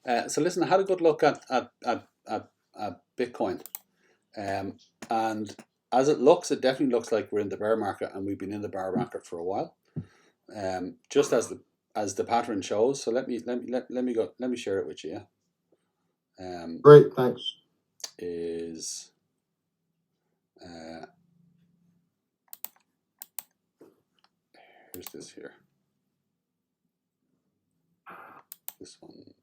So listen, I had a good look at Bitcoin, and as it definitely looks like we're in the bear market, and we've been in the bear market for a while, just as the pattern shows. So let me share it with you. Great, thanks. Is here's this here. This one.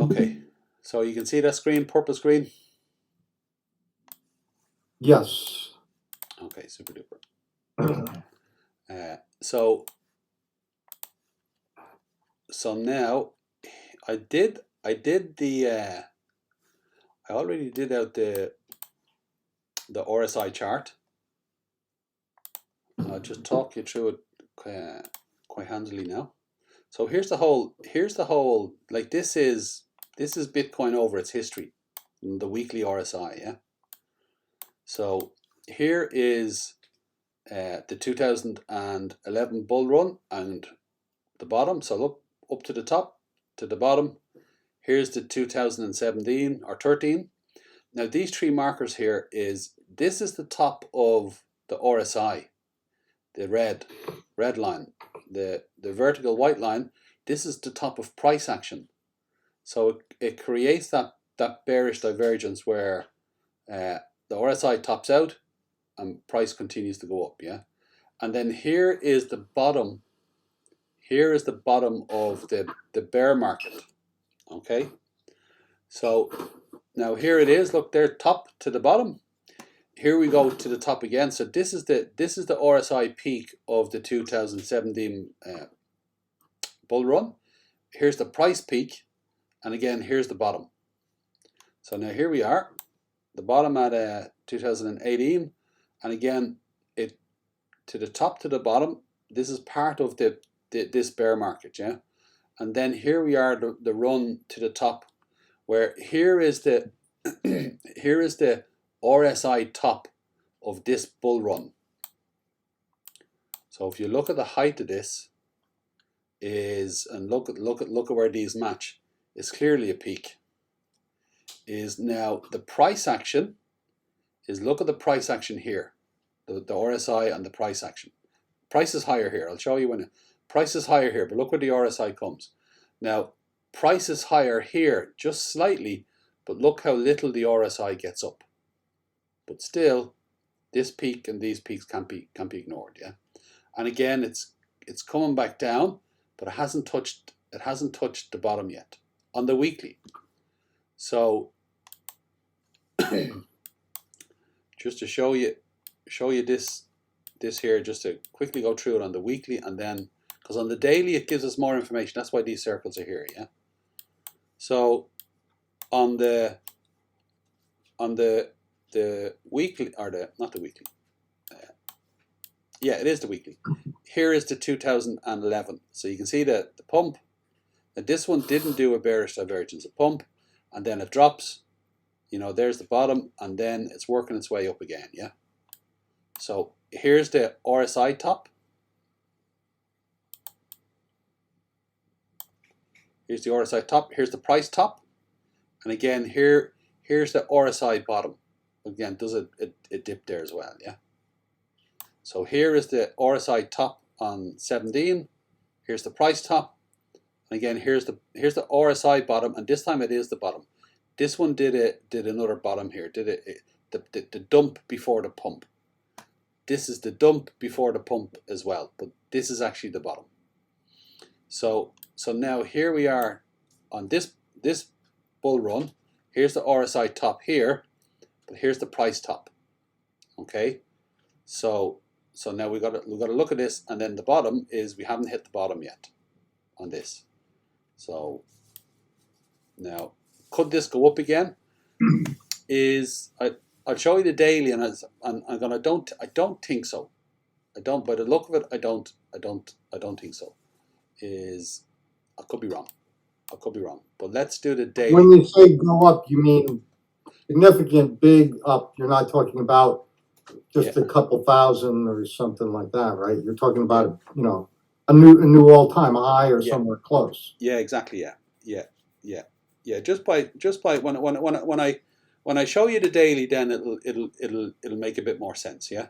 Okay, so you can see that screen, purple screen? Yes. Okay, super duper. So now I already did out the RSI chart. I'll just talk you through it quite handily now. So here's the whole, like this is Bitcoin over its history, the weekly RSI, yeah. So here is the 2011 bull run and the bottom. So look up to the top, to the bottom. Here's the 2017 or 13. Now these three markers here this is the top of the RSI, the red line, the vertical white line. This is the top of price action. So it creates that bearish divergence where the RSI tops out and price continues to go up, yeah. And then here is the bottom. Here is the bottom of the bear market. Okay. So now here it is. Look there, top to the bottom. Here we go to the top again. So this is the RSI peak of the 2017 bull run. Here's the price peak, and again here's the bottom. So now here we are, the bottom at 2018, and again it to the top to the bottom. This is part of this bear market, yeah. And then here we are, the run to the top, where here is the here is the RSI top of this bull run. So if you look at the height of this and look at where these match, it's clearly a peak. Is now the price action is, look at the price action here, the RSI and the price action. Price is higher here. I'll show you when price is higher here, but look where the RSI comes. Now price is higher here just slightly, but look how little the RSI gets up. But still, this peak and these peaks can't be ignored, yeah. And again, it's coming back down, but it hasn't touched the bottom yet on the weekly. So just to show you this here, just to quickly go through it on the weekly, and then because on the daily it gives us more information. That's why these circles are here, yeah. So on the weekly, or not the weekly, yeah, it is the weekly. Here is the 2011. So you can see the pump. Now this one didn't do a bearish divergence, a pump, and then it drops. You know, there's the bottom, and then it's working its way up again, yeah. So here's the RSI top. Here's the RSI top. Here's the price top, and again here's the RSI bottom. Again, does it dip there as well, yeah. So here is the RSI top on 17. Here's the price top, and again here's the RSI bottom, and this time it is the bottom. This one did another bottom here. The dump before the pump. This is the dump before the pump as well, but this is actually the bottom. So now here we are on this bull run. Here's the RSI top here, but here's the price top. Okay, so now we got to look at this, and then the bottom is, we haven't hit the bottom yet on this. So now, could this go up again? I'll show you the daily, and I don't think so. I don't, by the look of it, I don't think so. I could be wrong. But let's do the daily. When you say go up, you mean significant, big up. You're not talking about just Yeah. a couple thousand or something like that, right? You're talking about, a new all-time high or Yeah. somewhere close. Yeah, exactly. Yeah. Just by when I show you the daily, then it'll make a bit more sense. Yeah.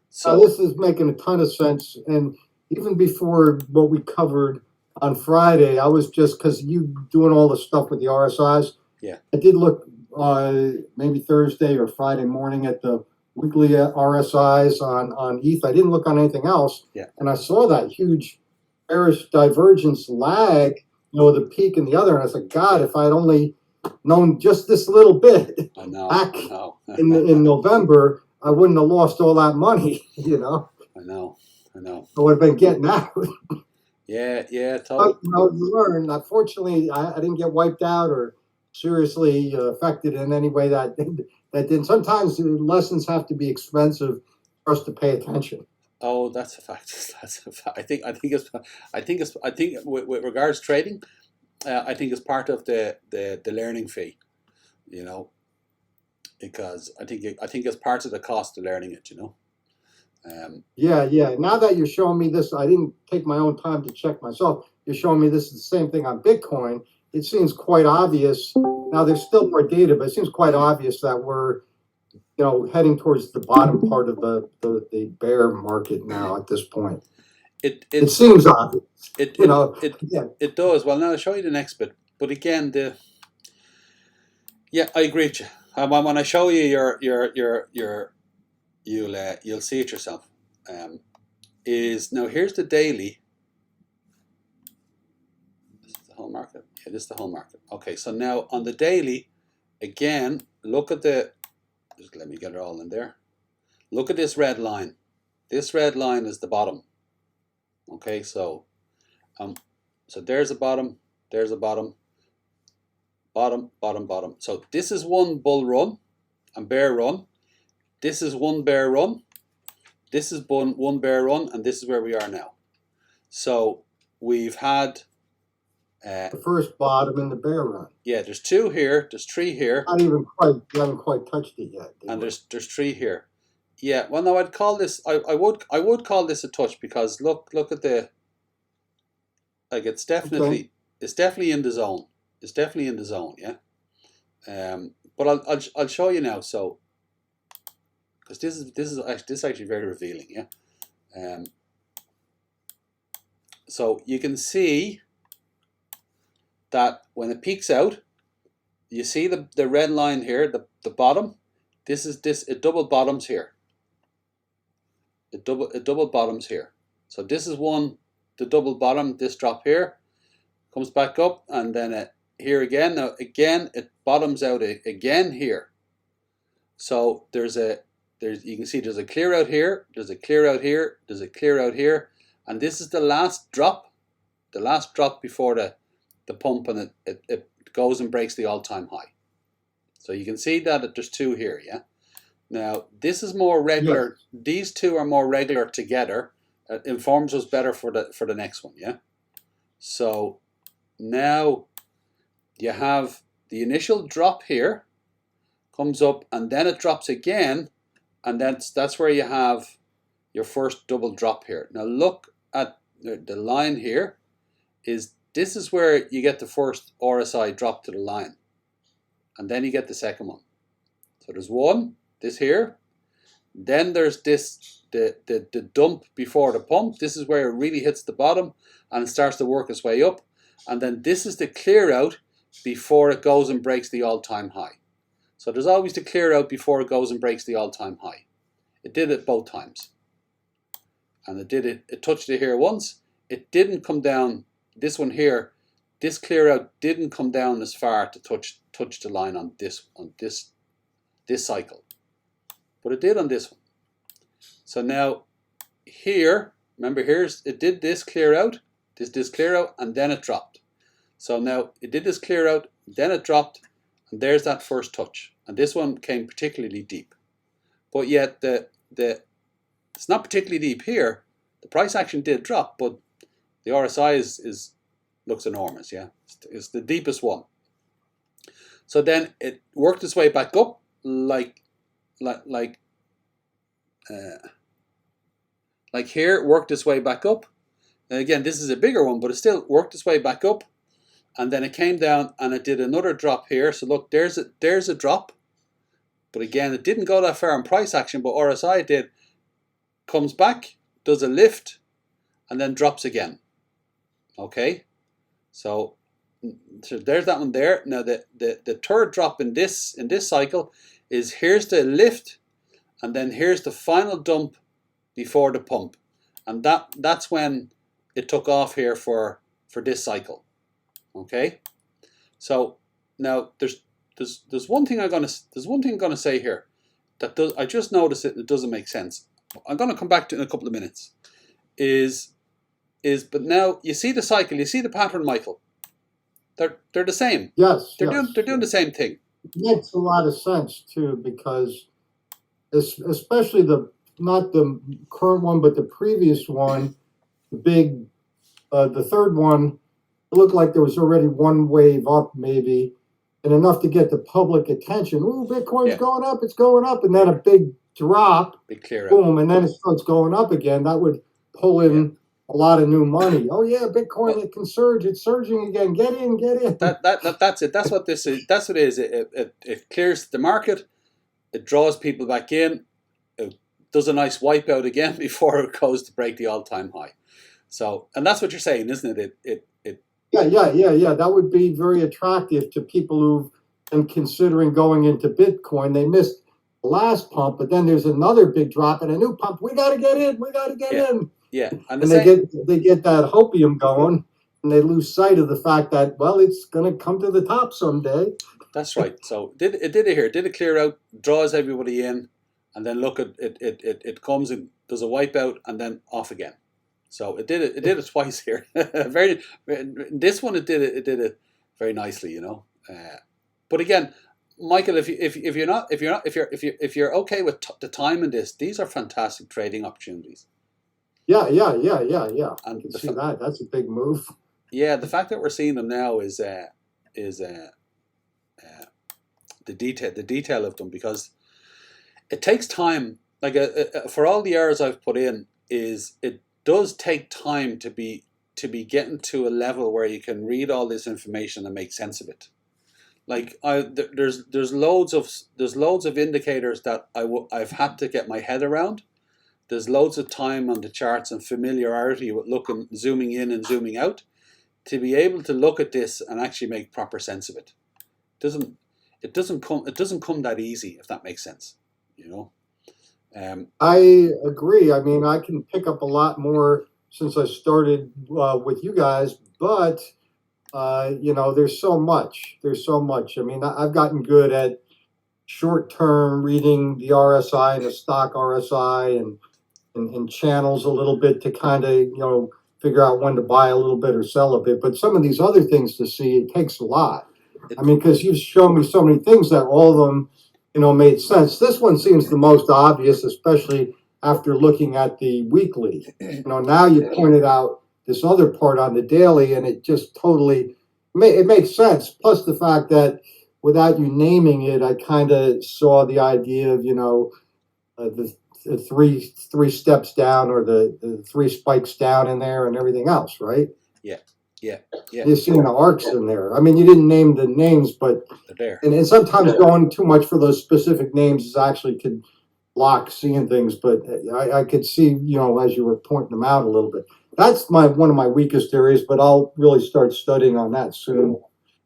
So This is making a ton of sense. And even before what we covered on Friday, I was just because you doing all the stuff with the RSIs. yeah. I did look maybe Thursday or Friday morning at the weekly RSIs on ETH. I didn't look on anything else. Yeah. And I saw that huge bearish divergence lag, the peak and the other. And I was like, God, if I had only known just this little bit I know. back I know. in November, I wouldn't have lost all that money, I know. I would have been getting out. Yeah. But you learn. Unfortunately, I didn't get wiped out or seriously affected in any way that did. Sometimes lessons have to be expensive for us to pay attention. Oh, that's a fact. That's a fact. I think with regards to trading, I think it's part of the learning fee, because I think it's part of the cost of learning it, Yeah. Now that you're showing me this, I didn't take my own time to check myself. You're showing me this is the same thing on Bitcoin. It seems quite obvious. Now there's still more data, but it seems quite obvious that we're heading towards the bottom part of the bear market now at this point. It seems obvious. It does. Well, now I'll show you the next bit. But again, I agree with you. When I show you you'll see it yourself. Is now here's the daily. This is the whole market. Yeah, this is the whole market. Okay, so now on the daily, again, look at just let me get it all in there. Look at this red line. This red line is the bottom. Okay, so there's a bottom, there's a bottom, bottom. So this is one bull run and bear run. This is one bear run. This is one bear run, and this is where we are now. So we've had the first bottom in the bear run. Yeah, there's two here. There's three here. You haven't quite touched it yet. And there's three here. Yeah. Well, no, I'd call this. I would call this a touch, because look at the. Like it's definitely in the zone. It's definitely in the zone. Yeah. But I'll show you now. So. Because this is actually very revealing. Yeah. So you can see that when it peaks out, you see the red line here, the bottom. It double bottoms here. It double bottoms here. So this is the double bottom. This drop here comes back up, and then here again. Now again, it bottoms out again here. So you can see there's a clear out here. There's a clear out here. There's a clear out here, and this is the last drop. The last drop before the pump, and it goes and breaks the all-time high. So you can see that there's two here, yeah? Now, this is more regular. Yes. These two are more regular together. It informs us better for the next one, yeah? So now you have the initial drop here, comes up, and then it drops again, and that's where you have your first double drop here. Now look at the line here. This is where you get the first RSI drop to the line, and then you get the second one. So there's one, this here, then there's this the dump before the pump. This is where it really hits the bottom and it starts to work its way up, and then this is the clear out before it goes and breaks the all-time high. So there's always the clear out before it goes and breaks the all-time high. It did it both times, and it touched it here once. It didn't come down. This one here, this clear out didn't come down as far to touch the line on this cycle, but it did on this one. So now here, remember it did this clear out, this clear out, and then it dropped. So now it did this clear out, then it dropped, and there's that first touch. And this one came particularly deep, but yet it's not particularly deep here. The price action did drop, but the RSI looks enormous, yeah. It's the deepest one. So then it worked its way back up like like here, it worked its way back up. And again, this is a bigger one, but it still worked its way back up. And then it came down and it did another drop here. So look, there's a drop. But again, it didn't go that far in price action, but RSI did. Comes back, does a lift, and then drops again. Okay? So there's that one there. Now the third drop in this cycle is here's the lift, and then here's the final dump before the pump. And that's when it took off here for this cycle. Okay, so now there's one thing I'm gonna say here that I just noticed it doesn't make sense. I'm gonna come back to it in a couple of minutes. But now you see the cycle, you see the pattern, Michael. They're the same. Yes, they're doing the same thing. It makes a lot of sense too, because especially not the current one, but the previous one, the third one. It looked like there was already one wave up, maybe, and enough to get the public attention. Ooh, Bitcoin's going up, it's going up, and then a big drop, big clear boom, and then it starts going up again. That would pull in a lot of new money. Oh yeah, Bitcoin, it can surge, it's surging again. Get in. That's it. That's what this is. That's what it is. It clears the market, it draws people back in, it does a nice wipeout again before it goes to break the all-time high. So, and that's what you're saying, isn't it? Yeah. That would be very attractive to people who've been considering going into Bitcoin. They missed the last pump, but then there's another big drop and a new pump. We got to get in. We got to get in. Yeah, and they get that hopium going, and they lose sight of the fact that, well, it's going to come to the top someday. That's right. So it did it here. Did it clear out, draws everybody in, and then look at it. It comes and does a wipeout, and then off again. So it did it twice here. This one it did it very nicely, you know. But again, Michael, if you're okay with the time in this, these are fantastic trading opportunities. Yeah. And you can see that. That's a big move. Yeah, the fact that we're seeing them now is the detail of them, because it takes time. Like for all the errors I've put in, it does take time to be getting to a level where you can read all this information and make sense of it. Like there's loads of indicators that I've had to get my head around. There's loads of time on the charts and familiarity with zooming in and zooming out to be able to look at this and actually make proper sense of it. It doesn't come that easy, if that makes sense, you know. I agree. I mean, I can pick up a lot more since I started with you guys, but there's so much. I mean, I've gotten good at short-term reading the RSI and the stock RSI and channels a little bit to kind of figure out when to buy a little bit or sell a bit. But some of these other things to see, it takes a lot. I mean, because you've shown me so many things that all of them made sense. This one seems the most obvious, especially after looking at the weekly. Now you pointed out this other part on the daily, and it just totally it makes sense. Plus the fact that without you naming it, I kind of saw the idea of the three steps down, or the three spikes down in there, and everything else, right? Yeah. You're seeing the arcs in there. I mean, you didn't name the names, but they're there. And sometimes going too much for those specific names is actually could block seeing things. But I could see, as you were pointing them out a little bit. That's one of my weakest areas, but I'll really start studying on that soon.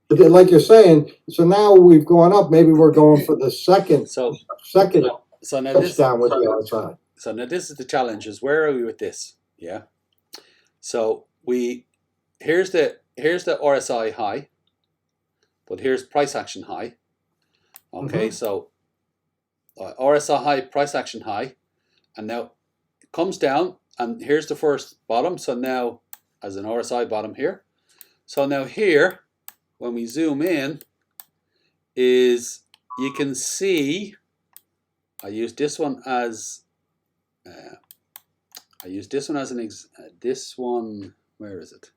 But like you're saying, so now we've gone up. Maybe we're going for the second. So now touchdown with the outside. So now this is the challenge: is where are we with this? Yeah. So here's the RSI high, but here's price action high. Okay, so RSI high, price action high, and now it comes down, and here's the first bottom. So now as an RSI bottom here. So now here, when we zoom in, is you can see I use this one as this one. Where is it?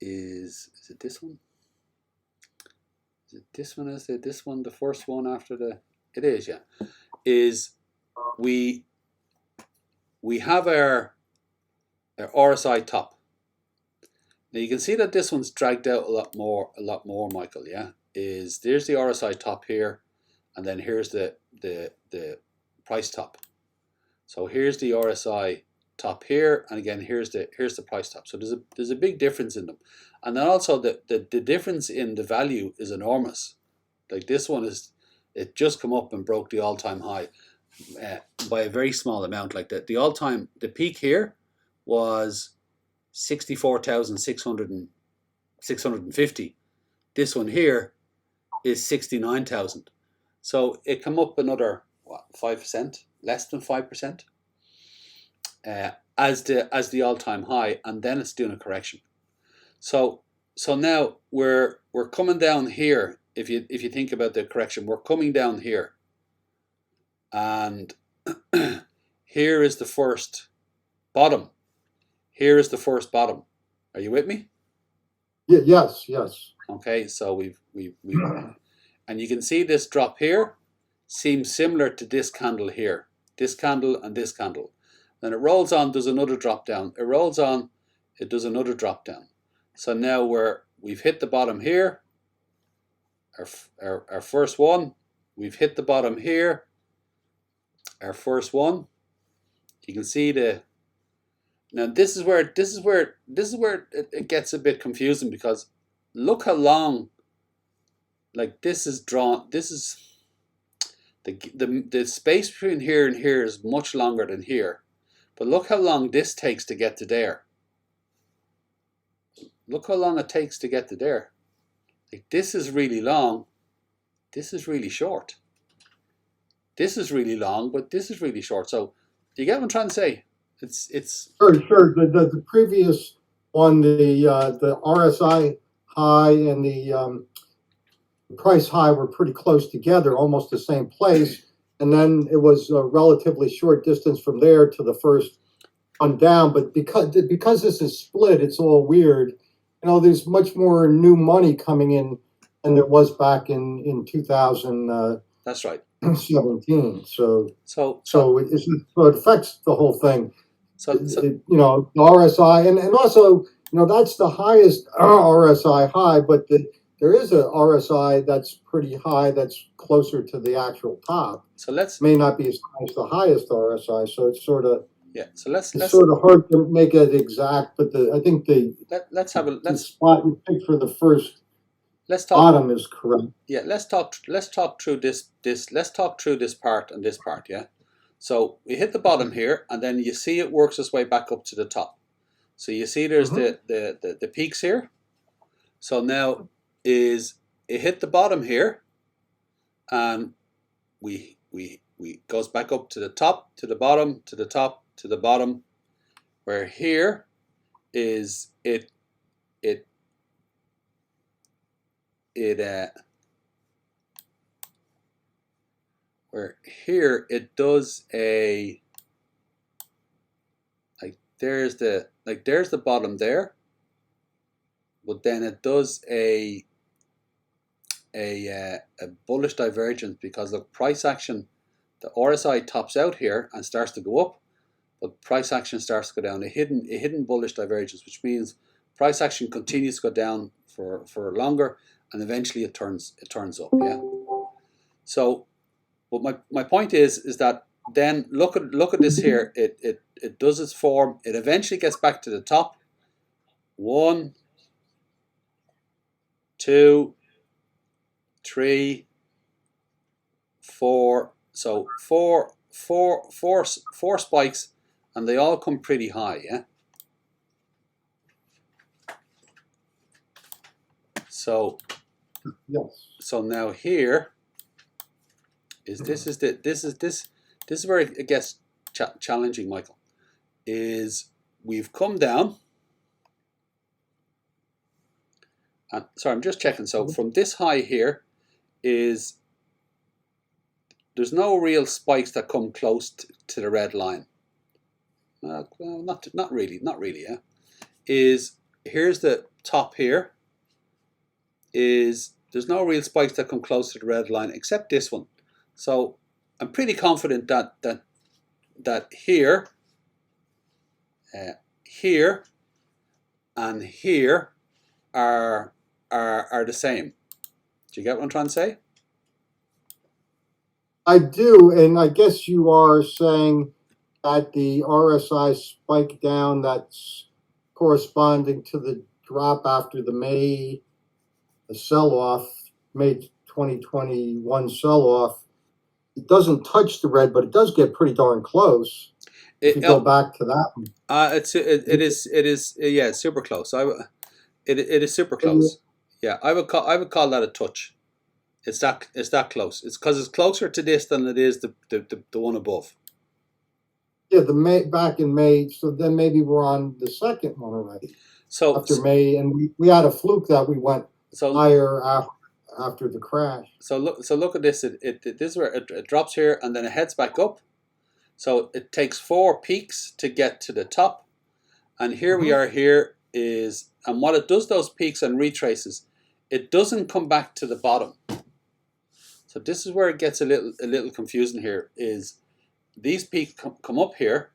Is it this one? Is it this one? Is it this one? The first one after the It is, yeah. Is we have our RSI top. Now you can see that this one's dragged out a lot more, Michael. Yeah, there's the RSI top here, and then here's the price top. So here's the RSI top here, and again here's the price top. So there's a big difference in them, and then also the difference in the value is enormous. Like this one it just come up and broke the all-time high by a very small amount. Like the peak here was 64,650. This one here is 69,000. So it come up another 5%, less than 5%, as the all-time high, and then it's doing a correction. So now we're coming down here. If you think about the correction, we're coming down here, and here is the first bottom. Here is the first bottom. Are you with me? Yeah, yes. Okay, so we've and you can see this drop here seems similar to this candle here, this candle and this candle. Then it rolls on, does another drop down. It rolls on, it does another drop down. So now we've hit the bottom here. Our first one, we've hit the bottom here. Our first one. You can see now this is where it gets a bit confusing, because look how long, like this is drawn. This is the space between here and here is much longer than here, but look how long this takes to get to there. Look how long it takes to get to there. Like this is really long. This is really short. This is really long, but this is really short. So you get what I'm trying to say? It's Sure. The previous one, the RSI high and the price high were pretty close together, almost the same place, and then it was a relatively short distance from there to the first one down. But because this is split, it's all weird. You know, there's much more new money coming in than there was back in 2000. That's right. 17. So it affects the whole thing. The RSI and also, that's the highest RSI high, but there is a RSI that's pretty high, that's closer to the actual top. So may not be as high as the highest RSI. So it's sort of it's sort of hard to make it exact. But I think the spot you picked for the first bottom is correct. Yeah, let's talk through this. Let's talk through this part and this part. Yeah. So we hit the bottom here, and then you see it works its way back up to the top. So you see there's the peaks here. So now it hit the bottom here, and we goes back up to the top, to the bottom, to the top, to the bottom, where here is where here it does a, there's the bottom there, but then it does a bullish divergence, because the price action, the RSI tops out here and starts to go up, but price action starts to go down. A hidden bullish divergence, which means price action continues to go down for longer, and eventually it turns up. Yeah. So, but my point is that then look at this here. It does its form. It eventually gets back to the top. 1, 2, 3, 4. So four spikes, and they all come pretty high. Yeah. So yes. So now here is this is where it gets challenging, Michael. Is we've come down, and sorry, I'm just checking. So from this high here is there's no real spikes that come close to the red line. Well, not really. Yeah. Here's the top here. There's no real spikes that come close to the red line except this one. So I'm pretty confident that here, here, and here are the same. Do you get what I'm trying to say? I do, and I guess you are saying that the RSI spike down that's corresponding to the drop after the sell-off, May 2021 sell-off, it doesn't touch the red, but it does get pretty darn close. If you go back to that one. It is yeah, it's super close. It is super close. Yeah, I would call that a touch. It's that close. It's because it's closer to this than it is the one above. Yeah, back in May. So then maybe we're on the second one already. So after May, and we had a fluke that we went higher after the crash. So look at this. This is where it drops here and then it heads back up. So it takes 4 peaks to get to the top, and here we are. Here is, and what it does, those peaks and retraces, it doesn't come back to the bottom. So this is where it gets a little confusing. Here is these peaks come up here,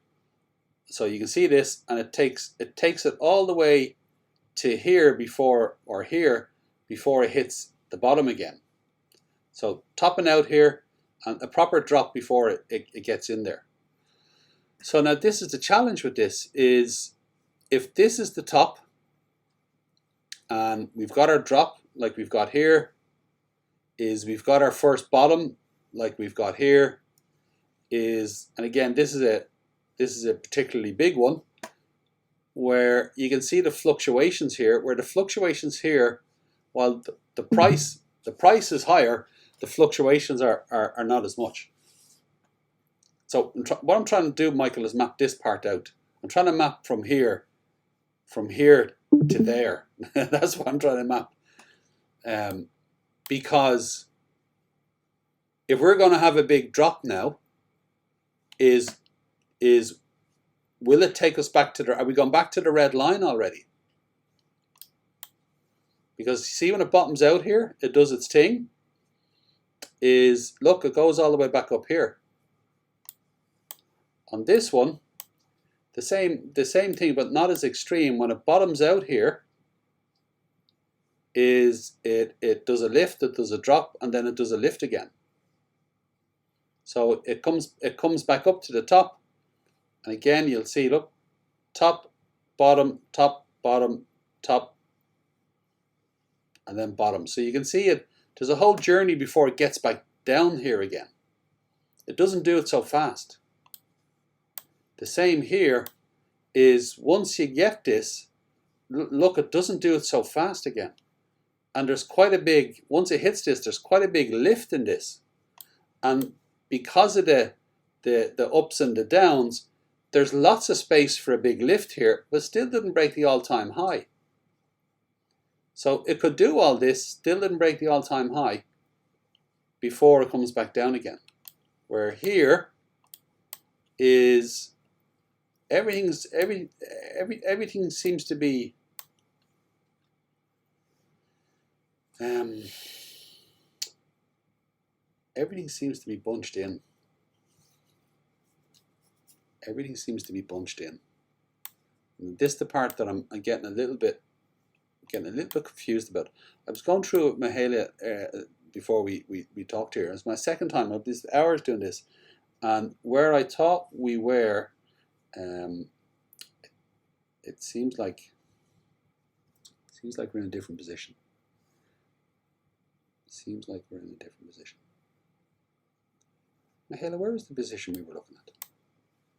so you can see this, and it takes it all the way to here before it hits the bottom again. So topping out here and a proper drop before it gets in there. So now this is the challenge with this, is if this is the top and we've got our drop like we've got here, is we've got our first bottom like we've got here, is, and again this is a particularly big one where you can see the fluctuations here, where the fluctuations here, while the price is higher, the fluctuations are not as much. So what I'm trying to do, Michael, is map this part out. I'm trying to map from here to there. That's what I'm trying to map. Because if we're going to have a big drop now, is will it take us back to are we going back to the red line already? Because see, when it bottoms out here, it does its thing. Look, it goes all the way back up here. On this one, the same thing, but not as extreme. When it bottoms out here, it does a lift, it does a drop, and then it does a lift again. So it comes back up to the top, and again you'll see, look, top, bottom, top, bottom, top, and then bottom. So you can see it. There's a whole journey before it gets back down here again. It doesn't do it so fast. The same here is, once you get this, look, it doesn't do it so fast again. And there's quite a big, once it hits this, there's quite a big lift in this. And because of the ups and the downs, there's lots of space for a big lift here, but still didn't break the all-time high. So it could do all this, still didn't break the all-time high before it comes back down again. Where here is everything seems to be everything seems to be bunched in. Everything seems to be bunched in. And this is the part that I'm getting a little bit confused about. I was going through it with Mihaela before we talked here. It's my second time. I've these hours doing this, and where I thought we were, it seems like we're in a different position. Seems like we're in a different position. Mihaela, where is the position we were looking at?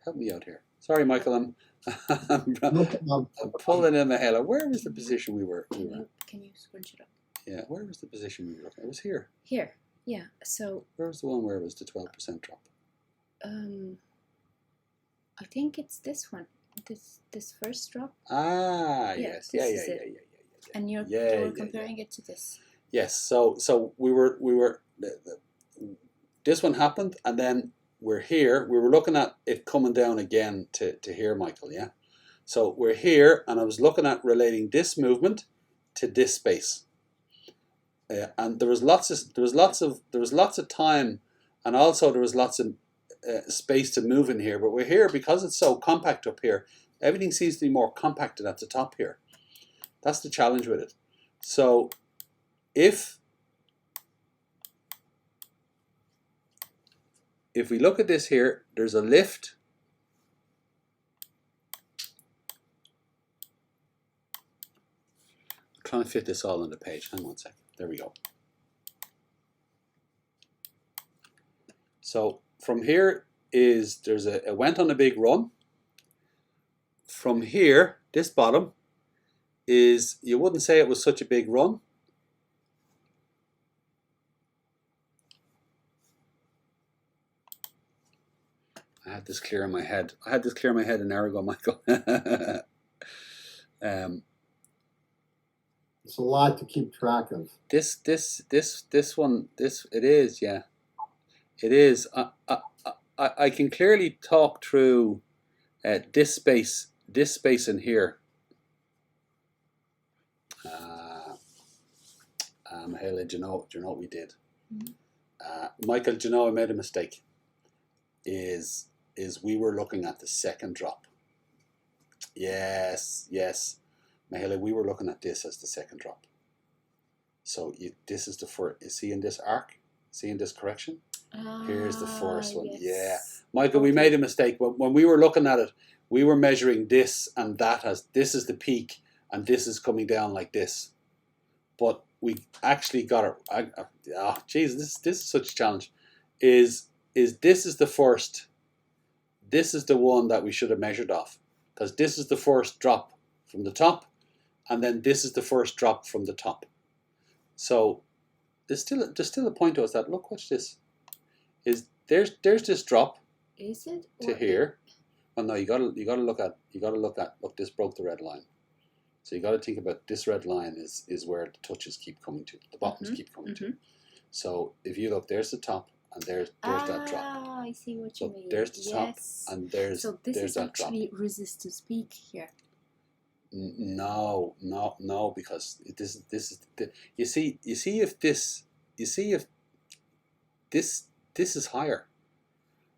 Help me out here. Sorry, Michael, I'm pulling in Mihaela. Where was the position we were? Can you scrunch it up? Yeah, where was the position we were looking at? It was here. Here, yeah. So where was the one where it was the 12% drop? I think it's this one. This first drop. Ah, yes, yeah. And you're comparing it to this. Yes. So we were this one happened, and then we're here. We were looking at it coming down again to here, Michael. Yeah. So we're here, and I was looking at relating this movement to this space, and there was lots of time and also there was lots of space to move in here, but we're here because it's so compact up here. Everything seems to be more compacted at the top here. That's the challenge with it. So if we look at this here, there's a lift. I'm trying to fit this all on the page. Hang on a second. There we go. So from here there's it went on a big run. From here, this bottom is, you wouldn't say it was such a big run. I had this clear in my head. I had this clear in my head an hour ago, Michael. It's a lot to keep track of. This one, it is, yeah. It is. I can clearly talk through this space in here. Hey, do you know what we did? Michael, do you know I made a mistake? Is we were looking at the second drop. Yes. Mahela, we were looking at this as the second drop. So this is the first. You see in this arc? See in this correction? Here's the first one. Yes. Yeah. Michael, we made a mistake. When we were looking at it, we were measuring this and that as this is the peak and this is coming down like this. But we actually got it. Geez, this is such a challenge. Is this is the first. This is the one that we should have measured off, because this is the first drop from the top, and then this is the first drop from the top. So there's still a point to us that, look, watch this. There's this drop. Is it to here? Well, no, you gotta look at look, this broke the red line. So you got to think about this red line is where the touches keep coming to, the bottoms keep coming to. So if you look, there's the top, and there's that drop. Ah, I see what you mean. There's the top, and there's so this is that actually drop. resistance peak here. No, because this is you see if this is higher.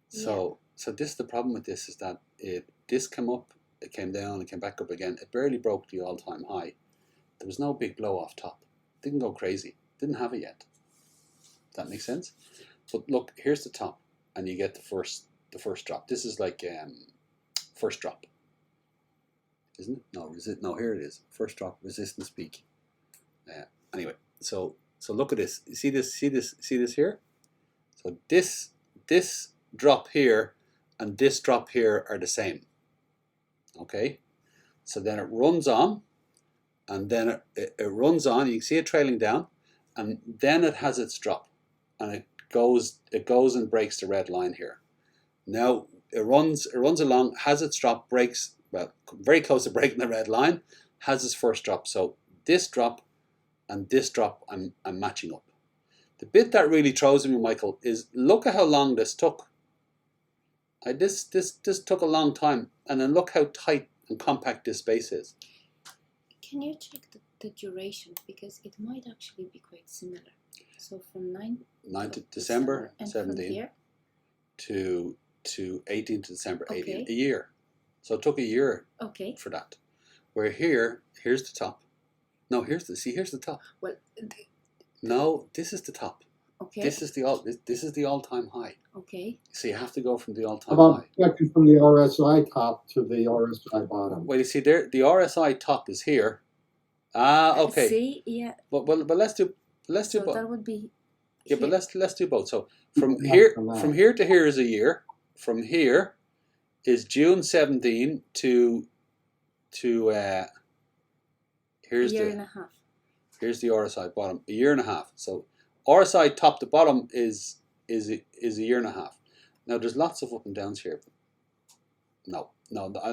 So this is the problem with this, is that this came up, it came down, it came back up again. It barely broke the all-time high. There was no big blow off top. Didn't go crazy. Didn't have it yet. That makes sense. But look, here's the top, and you get the first drop. This is like first drop, isn't it? No, here it is. First drop, resistance peak. Anyway, so look at this. You see this here? So this drop here and this drop here are the same. Okay, so then it runs on, and then it runs on. You can see it trailing down, and then it has its drop, and it goes and breaks the red line here. Now it runs along, has its drop, breaks, well, very close to breaking the red line, has its first drop. So this drop and this drop I'm matching up. The bit that really throws me, Michael, is look at how long this took. This took a long time, and then look how tight and compact this space is. Can you check the duration, because it might actually be quite similar. So from 9th December and 17 to 18th December 18, Okay. a year. So it took a year for that. Where here's the top. No, here's the top. Well, No, this is the top. okay. This is the all-time high. Okay. So you have to go from the How all-time about high. checking from the RSI top to the RSI bottom? Well, you see there, the RSI top is here. Okay. See, yeah. But let's do So both. that would be. Yeah, but here. let's do both. So from Yeah, here from that. from here to here is a year. From here is June 17 to here's a year the and a half. here's the RSI bottom, a year and a half. So RSI top to bottom is a year and a half. Now there's lots of up and downs here. No,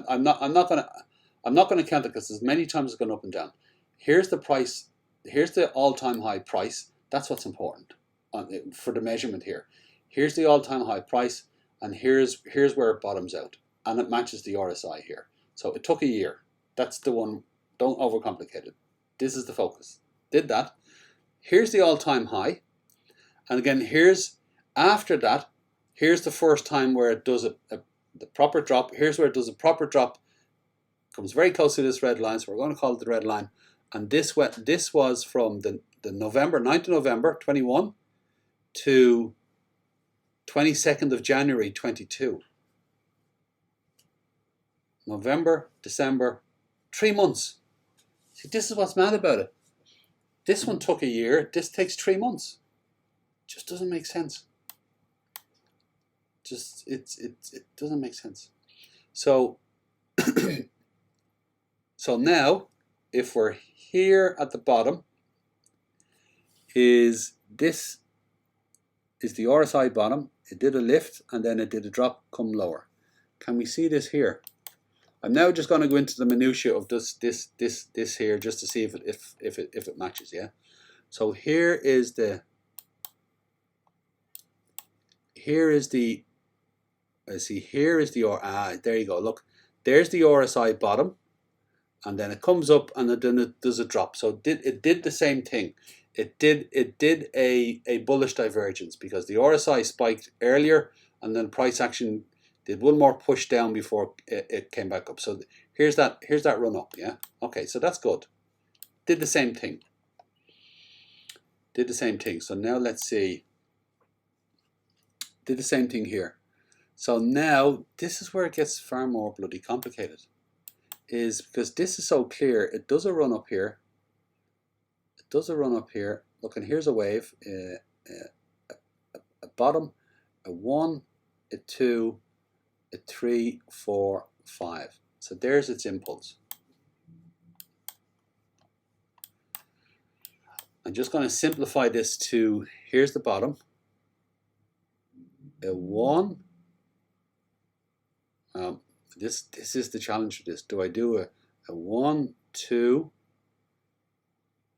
I'm not gonna count it, because there's many times it's gone up and down. Here's the price. Here's the all-time high price. That's what's important for the measurement here. Here's the all-time high price, and here's where it bottoms out, and it matches the RSI here. So it took a year. That's the one. Don't overcomplicate it. This is the focus. Did that. Here's the all-time high, and again here's After that, here's the first time where it does the proper drop. Here's where it does a proper drop. Comes very close to this red line, so we're going to call it the red line. And this was from the November, 9th of November 21 to 22nd of January 22. November, December, 3 months. See, this is what's mad about it. This one took a year. This takes 3 months. Just doesn't make sense. Just it doesn't make sense. So so now, if we're here at the bottom, this is the RSI bottom. It did a lift and then it did a drop, come lower. Can we see this here? I'm now just going to go into the minutiae of this here just to see if it matches. Yeah. So here is the there you go. Look, there's the RSI bottom, and then it comes up and then it does a drop. So it did the same thing. It did a bullish divergence because the RSI spiked earlier and then price action did one more push down before it came back up. So here's that run up. Yeah. Okay. So that's good. Did the same thing. So now let's see. Did the same thing here. So now this is where it gets far more bloody complicated. Is because this is so clear. It does a run up here. Look, and here's a wave. A bottom, a 1, a 2, a 3, 4, 5. So there's its impulse. I'm just going to simplify this to, here's the bottom, a 1. This is the challenge for this. Do I do a 1, 2,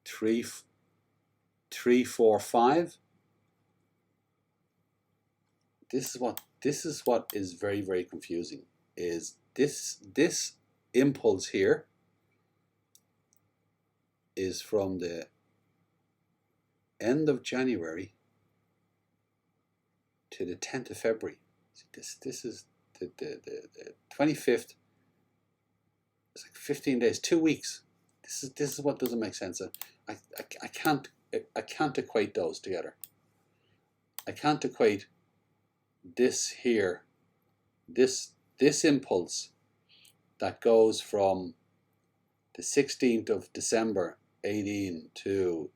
3, 4, 5? This is what is very, very confusing. Is this impulse here is from the end of January to the 10th of February. This is the 25th. It's like 15 days, 2 weeks. This is what doesn't make sense. I can't equate those together. I can't equate this here, this impulse that goes from the 16th of December 18 to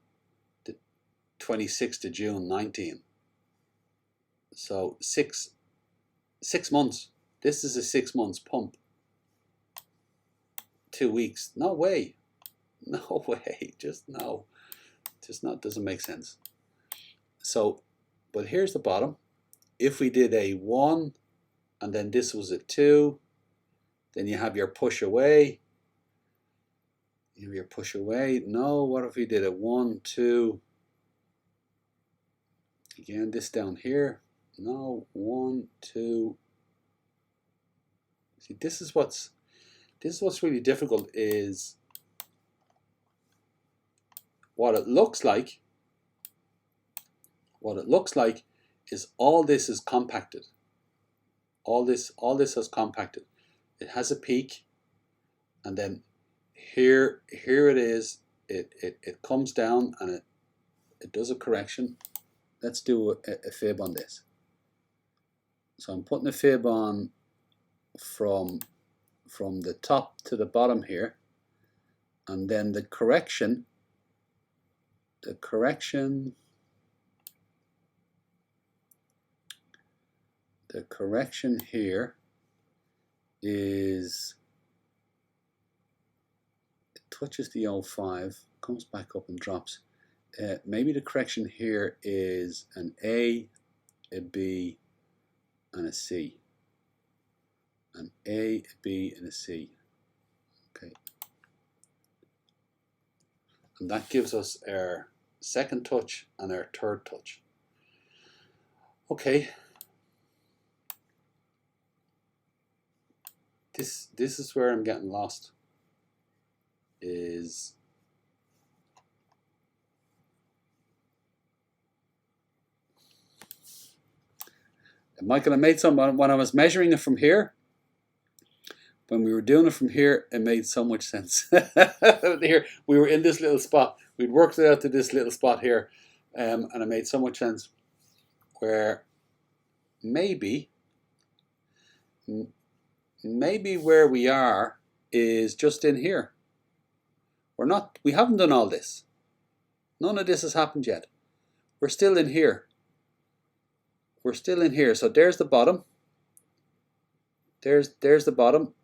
the 26th of June 19. So six months. This is a 6 months pump. 2 weeks. No way. No way. Just no. Just not, doesn't make sense. So, but here's the bottom. If we did a 1 and then this was a 2, then you have your push away. You have your push away. No, what if we did a 1, 2? Again, this down here. No, 1, 2. See, this is what's really difficult is what it looks like. What it looks like is all this is compacted. All this is compacted. It has a peak, and then here it is. It comes down and it does a correction. Let's do a fib on this. So I'm putting a fib on from the top to the bottom here, and then the correction here is, it touches the 05, comes back up and drops. Maybe the correction here is an A, a B, and a C. An A, a B, and a C. Okay. And that gives us our second touch and our third touch. Okay. This is where I'm getting lost. Is Michael, I made some when I was measuring it from here. When we were doing it from here, it made so much sense. Here, we were in this little spot. We'd worked it out to this little spot here, and it made so much sense. Where maybe where we are is just in here. We haven't done all this. None of this has happened yet. We're still in here. We're still in here. So there's the bottom. There's the bottom.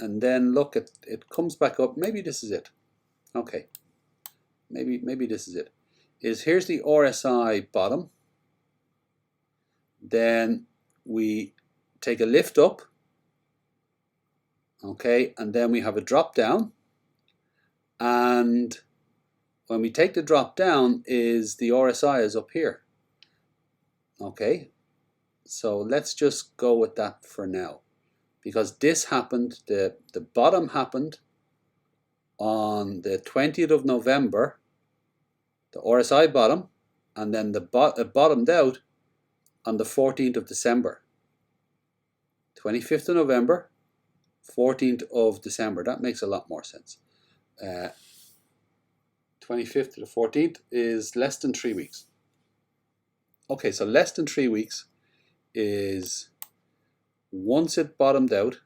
And then look, it comes back up. Maybe this is it. Okay. Maybe this is it. Here's the RSI bottom. Then we take a lift up. Okay, and then we have a drop down. And when we take the drop down, the RSI is up here. Okay, so let's just go with that for now. Because this happened, the bottom happened on the 20th of November, the RSI bottom, and then it bottomed out on the 14th of December. 25th of November, 14th of December. That makes a lot more sense. 25th to the 14th is less than 3 weeks. Okay, so less than 3 weeks is once it bottomed out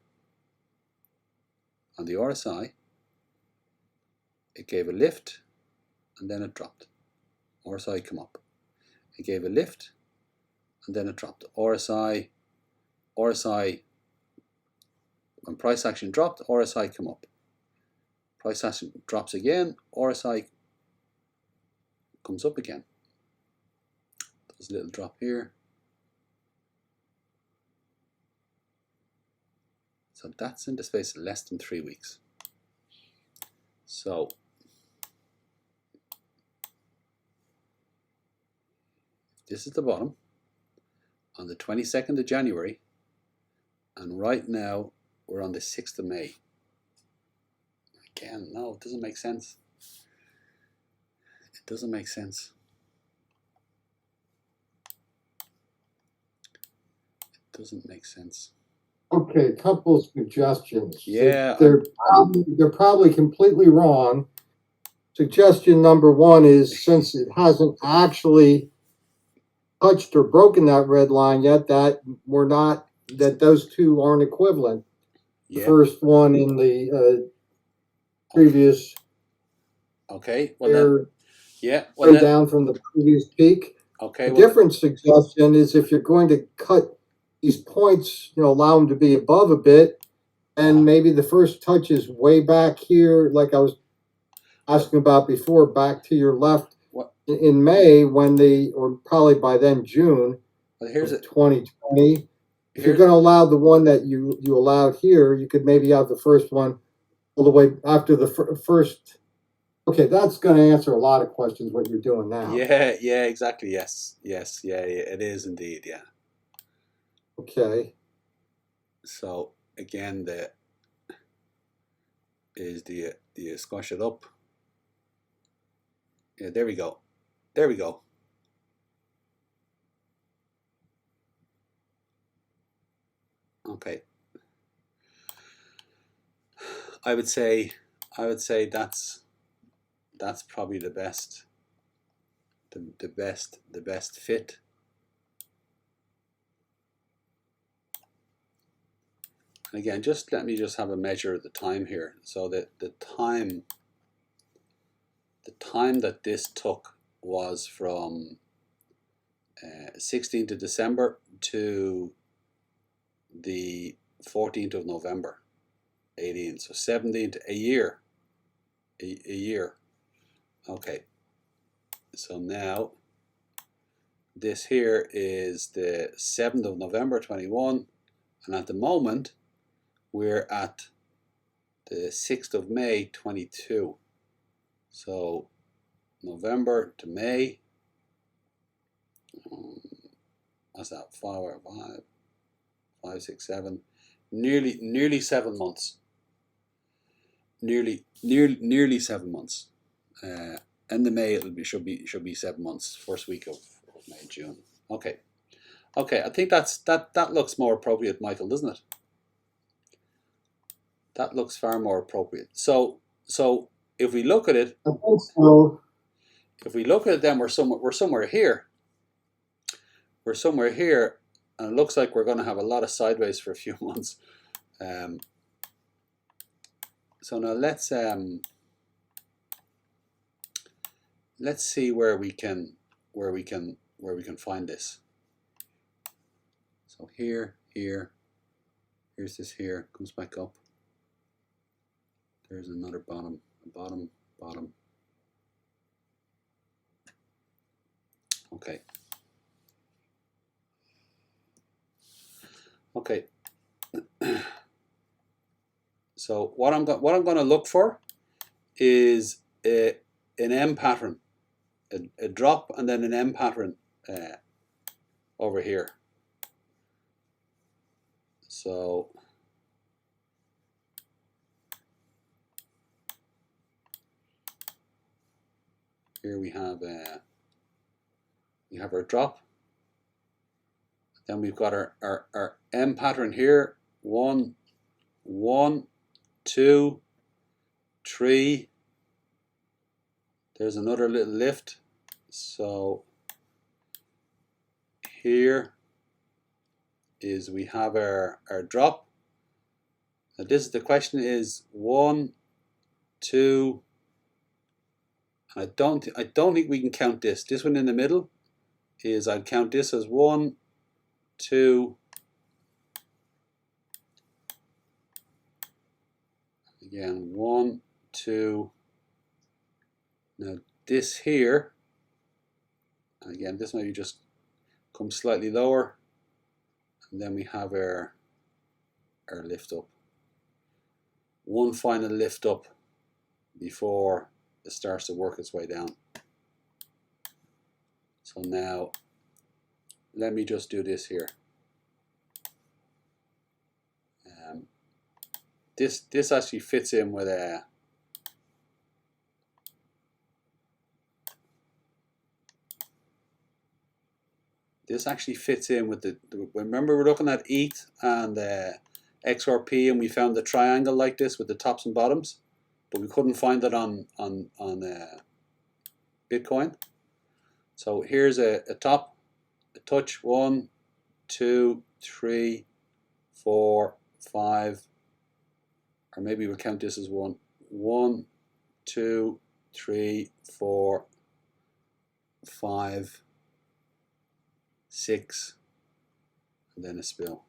on the RSI, it gave a lift and then it dropped. RSI come up. It gave a lift and then it dropped. RSI, when price action dropped, RSI come up. Price action drops again, RSI comes up again. There's a little drop here. So that's in the space of less than 3 weeks. So this is the bottom on the 22nd of January, and right now we're on the 6th of May. Again, no, it doesn't make sense. It doesn't make sense. It doesn't make sense. Okay, a couple of suggestions. Yeah. They're probably completely wrong. Suggestion number one is, since it hasn't actually touched or broken that red line yet, that those two aren't equivalent. Yeah. The first one in the previous. Okay. Well then, yeah. Well then, down from the previous peak. Okay. A different suggestion is, if you're going to cut these points, allow them to be above a bit, and maybe the first touch is way back here, like I was asking about before, back to your left. What? In May, or probably by then June. Well, here's it. 2020. If you're going to allow the one that you allowed here, you could maybe have the first one all the way after the first. Okay, that's going to answer a lot of questions, what you're doing now. Yeah, exactly. Yes, yeah, it is indeed, yeah. Okay. So again, do you squash it up? Yeah, there we go. There we go. Okay. I would say that's probably the best fit. And again, let me have a measure of the time here. So that the time that this took was from 16th of December to the 14th of November 18. So 17th, a year. A year. Okay. So now this here is the 7th of November 21, and at the moment we're at the 6th of May 22. So November to May, what's that? 5, 6, 7, nearly 7 months. Nearly 7 months. End of May should be 7 months. First week of May, June. Okay. Okay, I think that looks more appropriate, Michael, doesn't it? That looks far more appropriate. So if we look at it, I think so. if we look at it, then we're somewhere here. We're somewhere here, and it looks like we're going to have a lot of sideways for a few months. So now let's see where we can find this. So here's this here, comes back up. There's another bottom. Okay. Okay. So what I'm going to look for is an M pattern, a drop, and then an M pattern over here. So here we have our drop. Then we've got our M pattern here. 1, 2, 3. There's another little lift. So here is we have our drop. Now the question is 1, 2. I don't think we can count this. This one in the middle is, I'd count this as 1, 2. Again, 1, 2. Now this here, again, this maybe just comes slightly lower, and then we have our lift up. One final lift up before it starts to work its way down. So now let me just do this here. This actually fits in with a remember we're looking at ETH and XRP, and we found the triangle like this with the tops and bottoms, but we couldn't find it on Bitcoin. So here's a top, a touch, 1, 2, 3, 4, 5, or maybe we'll count this as 1, 1, 2, 3, 4, 5, 6, and then a spill.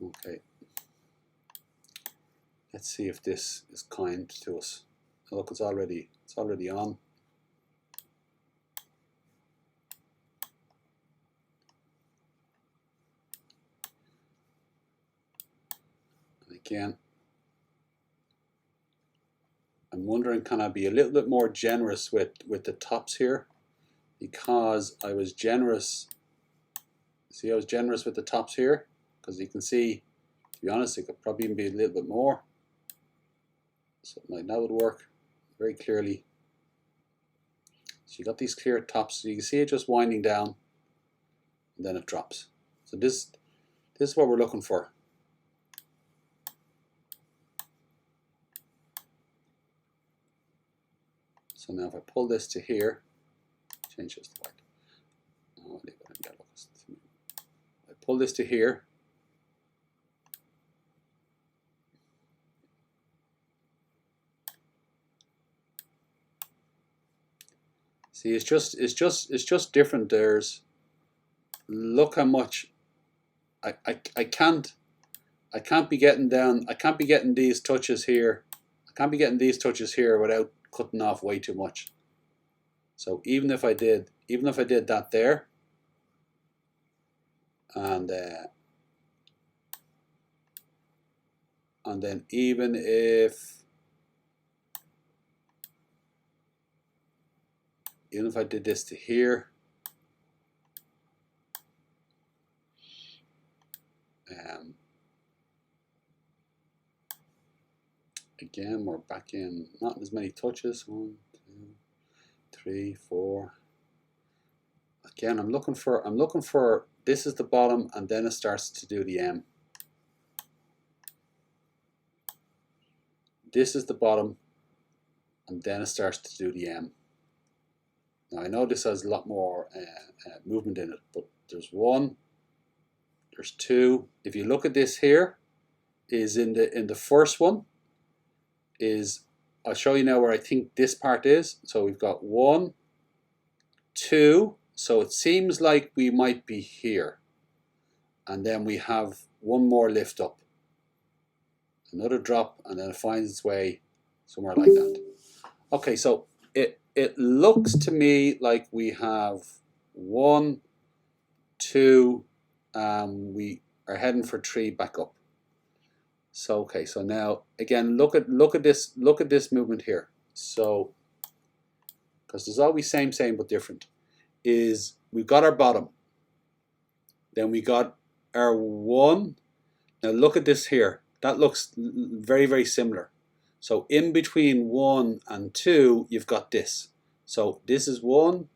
Okay, let's see if this is kind to us. Look, it's already on. Again, I'm wondering, can I be a little bit more generous with the tops here? Because I was generous. See, I was generous with the tops here, because you can see, to be honest, it could probably even be a little bit more. Something like that would work very clearly. So you got these clear tops, so you can see it just winding down, and then it drops. So this is what we're looking for. So now if I pull this to here, change this to white. Oh, I leave it in yellow. I pull this to here. See, it's just different. There's, look how much I can't be getting down. I can't be getting these touches here. I can't be getting these touches here without cutting off way too much. So even if I did that there, and then even if I did this to here, again, we're back in not as many touches. 1, 2, 3, 4. Again, I'm looking for this is the bottom, and then it starts to do the M. This is the bottom, and then it starts to do the M. Now I know this has a lot more movement in it, but there's one, there's two. If you look at this here, is in the first one is, I'll show you now where I think this part is. So we've got 1, 2. So it seems like we might be here, and then we have one more lift up, another drop, and then it finds its way somewhere like that. Okay, so it looks to me like we have 1, 2, we are heading for 3 back up. So okay, so now again, look at this movement here. So because there's always same but different, is we've got our bottom, then we got our 1. Now look at this here, that looks very similar. So in between 1 and 2 you've got this. So this is 1,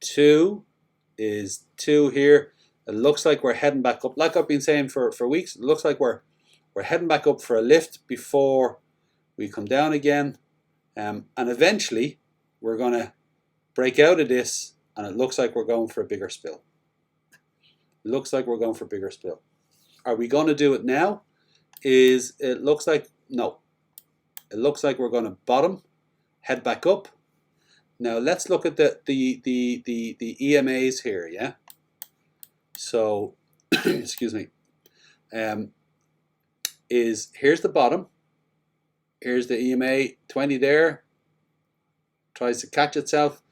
2 is 2 here. It looks like we're heading back up, like I've been saying for weeks. It looks like we're heading back up for a lift before we come down again, and eventually we're going to break out of this, and it looks like we're going for a bigger spill. Looks like we're going for a bigger spill. Are we going to do it now? It looks like no. It looks like we're going to bottom, head back up. Now let's look at the EMAs here, yeah. So, excuse me. Here's the bottom. Here's the EMA 20 there. Tries to catch itself,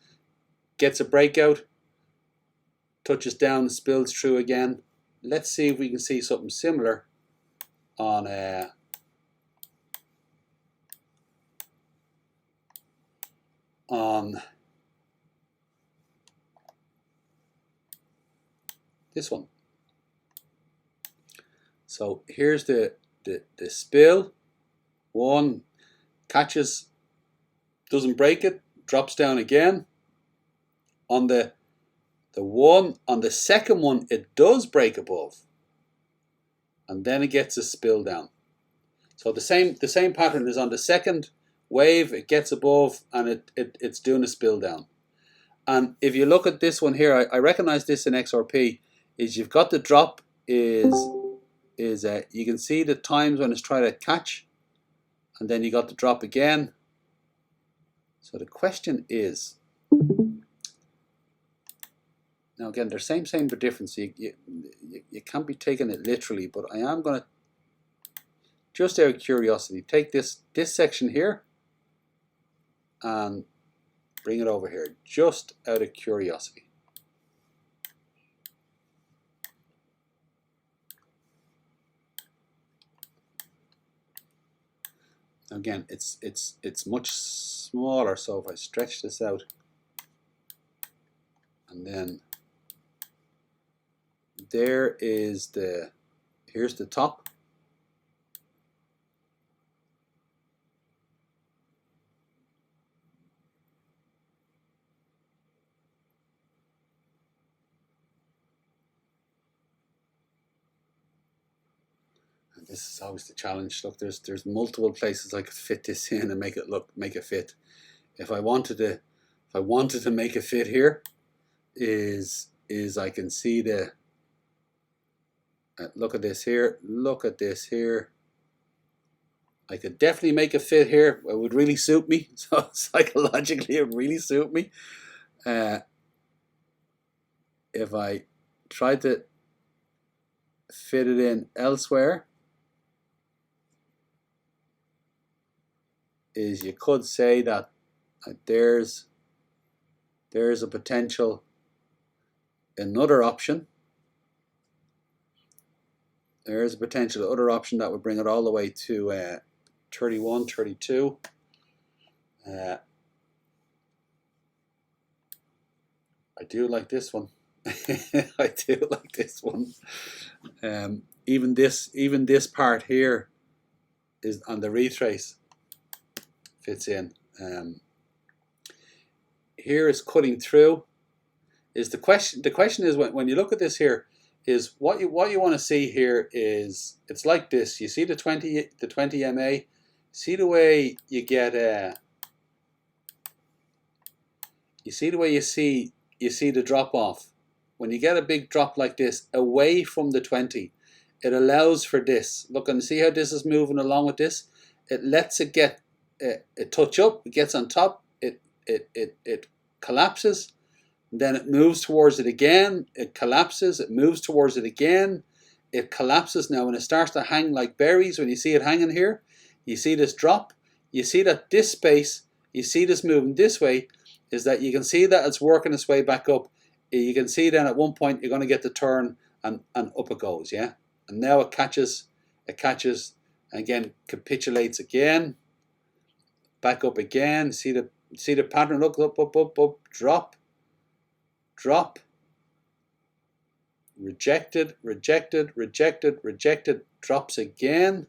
gets a breakout, touches down, spills through again. Let's see if we can see something similar on this one. So here's the spill. 1, catches, doesn't break it, drops down again. On the one, on the second one, it does break above, and then it gets a spill down. So the same pattern is on the second wave. It gets above, and it's doing a spill down. And if you look at this one here, I recognize this in XRP. Is you've got the drop is you can see the times when it's trying to catch, and then you got the drop again. So the question is, now again, they're same but different, so you can't be taking it literally, but I am going to, just out of curiosity, take this section here and bring it over here, just out of curiosity. Again, it's much smaller, so if I stretch this out, and then there is here's the top. And this is always the challenge. Look, there's multiple places I could fit this in and make it fit. If I wanted to make it fit here, is I can see the look at this here, look at this here. I could definitely make it fit here. It would really suit me. So psychologically, it would really suit me. If I tried to fit it in elsewhere, is you could say that there's a potential, another option. There's a potential other option that would bring it all the way to 31, 32. I do like this one. I do like this one. Even this part here is on the retrace fits in. Here is cutting through. is the question. The question is when you look at this here, is what you want to see here is it's like this. You see the 20 MA. See the way you get you see the way you see the drop off. When you get a big drop like this away from the 20, it allows for this. Look, and see how this is moving along with this. It lets it get a touch up. It gets on top. It collapses. Then it moves towards it again. It collapses. It moves towards it again. It collapses now, and it starts to hang like berries. When you see it hanging here, you see this drop. You see that this space. You see this moving this way. Is that you can see that it's working its way back up. You can see then at one point you're going to get the turn, and up it goes. Yeah, and now it catches. It catches. And again, capitulates again. Back up again. See the pattern. Look, up, drop. Drop, rejected, rejected, rejected, rejected, drops again.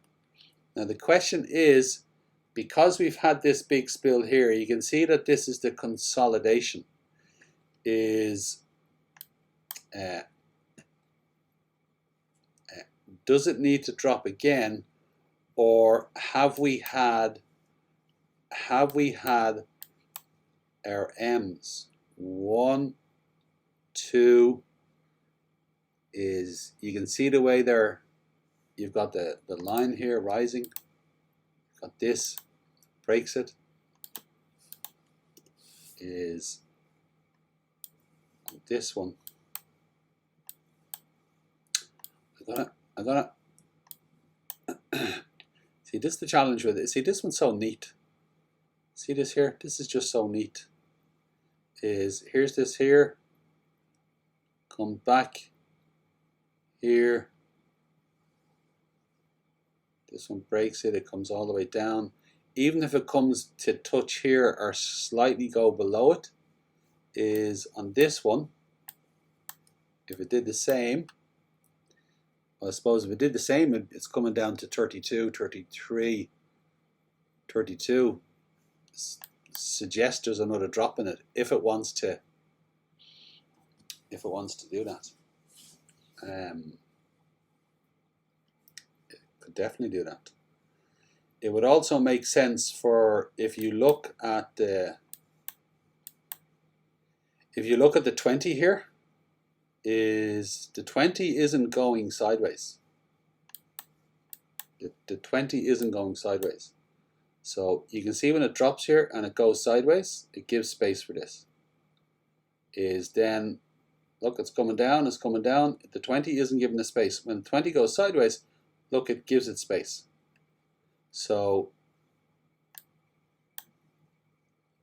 Now the question is, because we've had this big spill here, you can see that this is the consolidation. Does it need to drop again, or have we had our M's? 1, 2 is, you can see the way there, you've got the line here rising, got this, breaks it, is this one. I'm gonna see, this is the challenge with it. See, this one's so neat. See this here? This is just so neat. Here's this here, come back here, this one breaks it, it comes all the way down. Even if it comes to touch here or slightly go below it, is on this one, if it did the same, well, I suppose if it did the same, it's coming down to 32, 33, 32. Suggests there's another drop in it if it wants to do that. It could definitely do that. It would also make sense for, if you look at the 20 here, is the 20 isn't going sideways. The 20 isn't going sideways. So you can see when it drops here and it goes sideways, it gives space for this. Is then, look, it's coming down, it's coming down. The 20 isn't giving the space. When the 20 goes sideways, look, it gives it space. So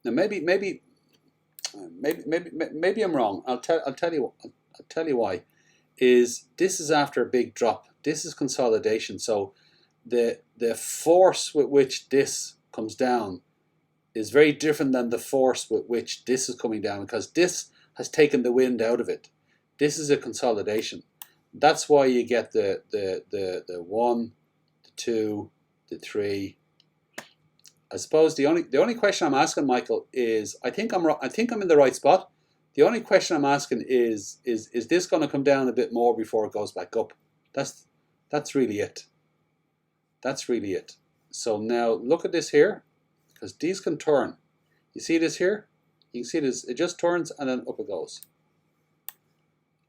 now maybe I'm wrong. I'll tell you why. Is this is after a big drop. This is consolidation. So the force with which this comes down is very different than the force with which this is coming down, because this has taken the wind out of it. This is a consolidation. That's why you get the 1, the 2, the 3. I suppose the only question I'm asking, Michael, is I think I'm in the right spot. The only question I'm asking is this going to come down a bit more before it goes back up? That's really it. That's really it. So now look at this here, because these can turn. You see this here? You can see this, it just turns and then up it goes.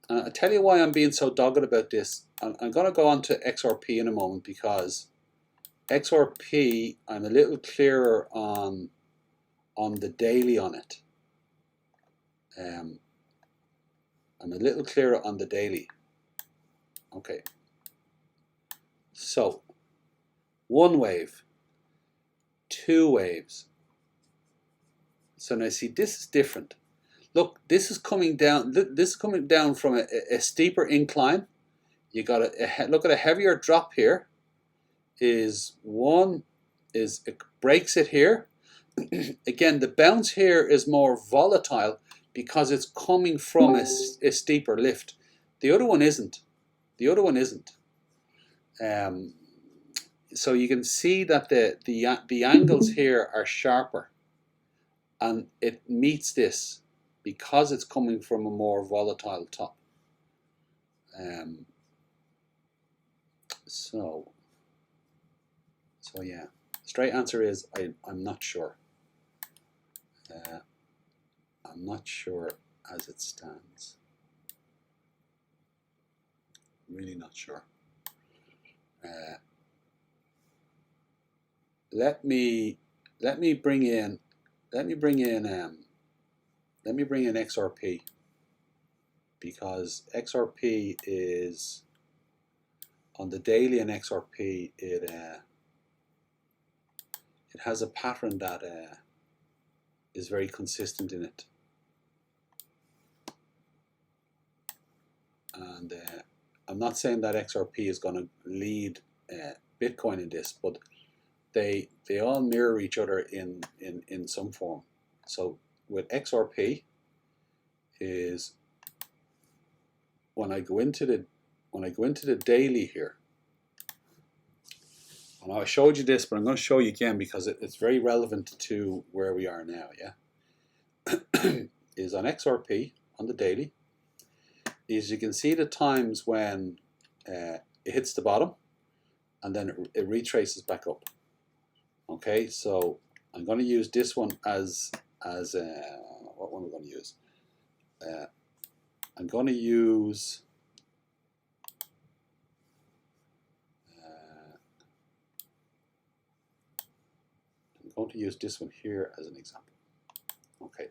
And I'll tell you why I'm being so dogged about this. I'm going to go on to XRP in a moment, because XRP, I'm a little clearer on the daily on it. I'm a little clearer on the daily. Okay. So, 1 wave, 2 waves. So now see, this is different. Look, this is coming down. This is coming down from a steeper incline. You got look at a heavier drop here. Is it breaks it here. Again, the bounce here is more volatile because it's coming from a steeper lift. The other one isn't. The other one isn't. So you can see that the angles here are sharper, and it meets this. because it's coming from a more volatile top. So yeah, straight answer is I'm not sure. I'm not sure as it stands. Really not sure. Let me bring in XRP, because XRP is on the daily, and XRP it has a pattern that is very consistent in it, and I'm not saying that XRP is going to lead Bitcoin in this, but they all mirror each other in some form. So with XRP is when I go into the daily here, and I showed you this, but I'm going to show you again because it's very relevant to where we are now. Yeah, is on XRP on the daily. Is you can see the times when it hits the bottom and then it retraces back up. Okay, so I'm going to use this one as what one am I going to use? I'm going to use this one here as an example. Okay.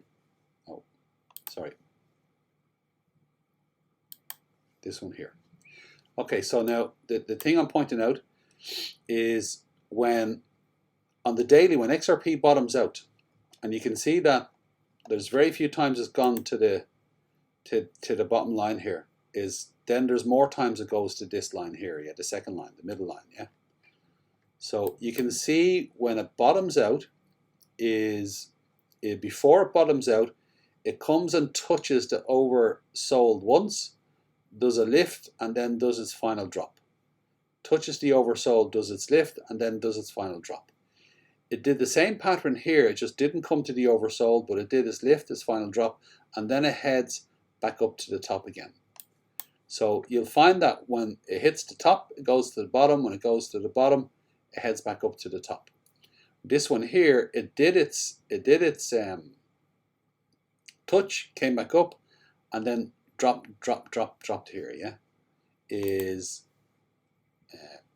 Oh, sorry. This one here. Okay, so now the thing I'm pointing out is when on the daily, when XRP bottoms out, and you can see that there's very few times it's gone to the bottom line here, is then there's more times it goes to this line here, yeah, the second line, the middle line, yeah. So you can see when it bottoms out before it bottoms out, it comes and touches the oversold once, does a lift, and then does its final drop. Touches the oversold, does its lift, and then does its final drop. It did the same pattern here, it just didn't come to the oversold, but it did its lift, its final drop, and then it heads back up to the top again. So you'll find that when it hits the top, it goes to the bottom. When it goes to the bottom, it heads back up to the top. This one here, it did its touch, came back up, and then dropped here, yeah, is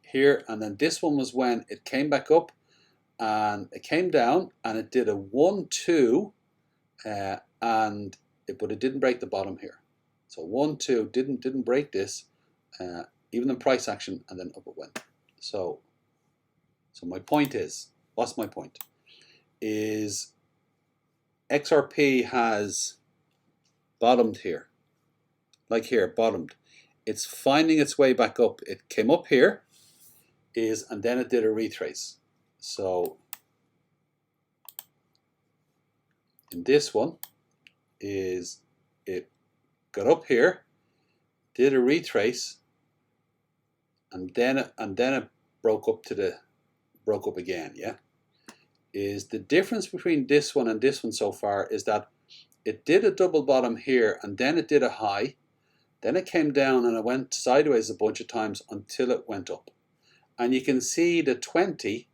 here. And then this one was when it came back up and it came down and it did a 1-2 but it didn't break the bottom here. So 1-2 didn't break this even in price action, and then up it went. So my point is, what's my point? Is XRP has bottomed here, like here, bottomed. It's finding its way back up. It came up here, and then it did a retrace. So in this one is it got up here, did a retrace, and then it broke up again. Yeah, is the difference between this one and this one so far is that it did a double bottom here, and then it did a high, then it came down and it went sideways a bunch of times until it went up. And you can see the 20.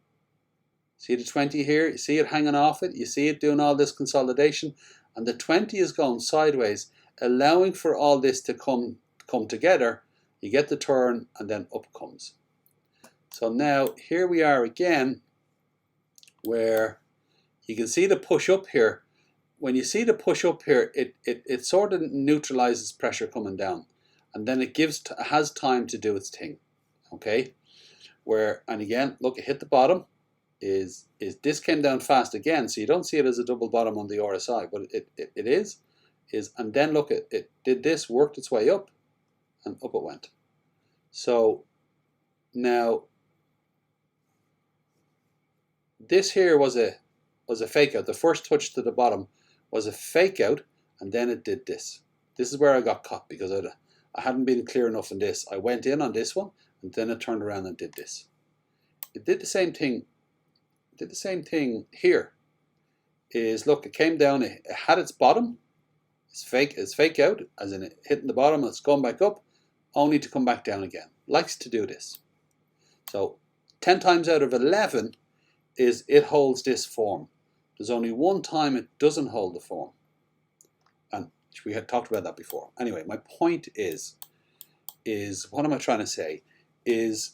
See the 20 here? You see it hanging off it? You see it doing all this consolidation? And the 20 is going sideways, allowing for all this to come together. You get the turn, and then up comes. So now here we are again, where you can see the push up here. When you see the push up here, it sort of neutralizes pressure coming down, and then it has time to do its thing. Okay, and again, look, it hit the bottom. Is this came down fast again, so you don't see it as a double bottom on the RSI, but it is, and then look, it did this, worked its way up, and up it went. So now this here was a fake out. The first touch to the bottom was a fake out, and then it did this. This is where I got caught, because I hadn't been clear enough in this. I went in on this one, and then it turned around and did this. It did the same thing. Here. Is look, it came down. It had its bottom, It's fake out, as in it hitting the bottom, it's going back up, only to come back down again. Likes to do this. So 10 times out of 11 is it holds this form. There's only one time it doesn't hold the form. And we had talked about that before. Anyway, my point is what am I trying to say? Is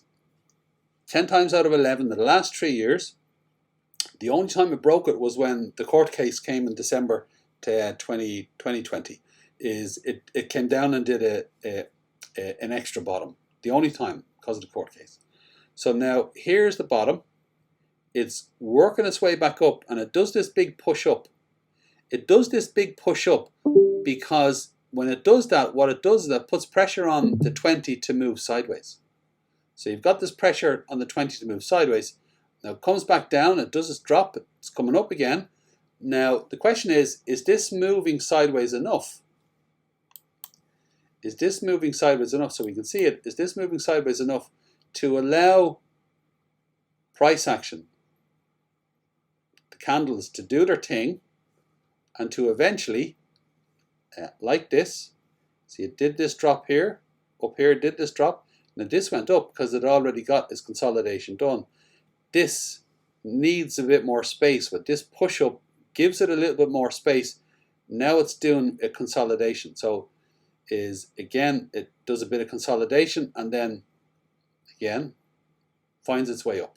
10 times out of 11, the last 3 years, the only time it broke it was when the court case came in December 2020. It came down and did an extra bottom. The only time, because of the court case. So now here's the bottom. It's working its way back up, and it does this big push up. It does this big push up because when it does that, what it does is it puts pressure on the 20 to move sideways. So you've got this pressure on the 20 to move sideways. Now it comes back down, it does this drop, it's coming up again. Now the question is this moving sideways enough? Is this moving sideways enough so we can see it? Is this moving sideways enough to allow price action, the candles to do their thing, and to eventually, like this, see it did this drop here, up here it did this drop, now this went up because it already got its consolidation done. This needs a bit more space, but this push up gives it a little bit more space. Now it's doing a consolidation. So again, it does a bit of consolidation and then again finds its way up.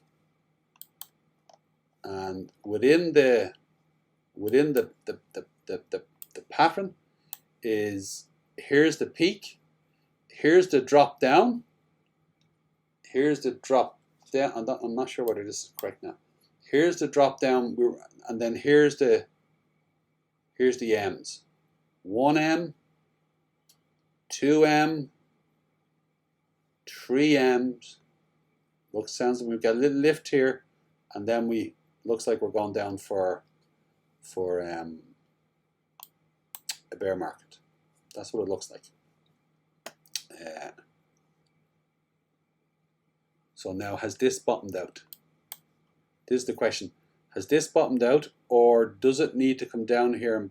And within the pattern is, here's the peak, here's the drop down, here's the drop down. I'm not sure whether this is correct now. Here's the drop down, and then here's the M's. 1M, 2M, 3M's. Sounds like we've got a little lift here, and then looks like we're going down for a bear market. That's what it looks like. So now, has this bottomed out? This is the question. Has this bottomed out, or does it need to come down here and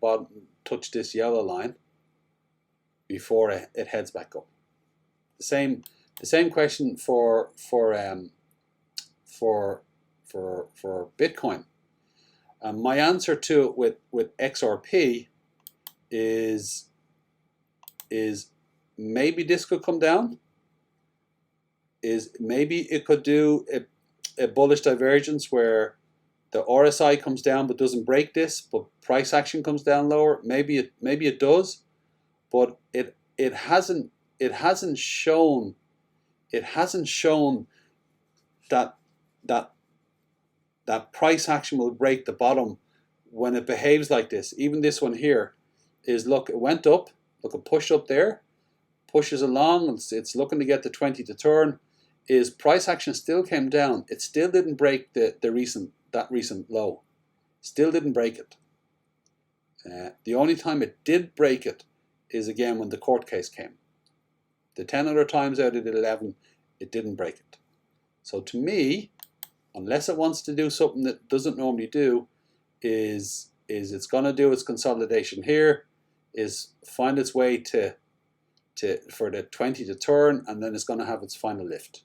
touch this yellow line before it heads back up? The same question for Bitcoin. And my answer to it with XRP is maybe this could come down. Maybe it could do a bullish divergence where the RSI comes down but doesn't break this, but price action comes down lower. Maybe it does, but it hasn't shown that price action will break the bottom when it behaves like this. Even this one here is, look, it went up, look, it pushed up there, pushes along, it's looking to get the 20 to turn. Is price action still came down. It still didn't break that recent low. Still didn't break it. The only time it did break it is again when the court case came. The 10 other times out of the 11, it didn't break it. So to me, unless it wants to do something that it doesn't normally do, is it's going to do its consolidation here, is find its way for the 20 to turn, and then it's going to have its final lift.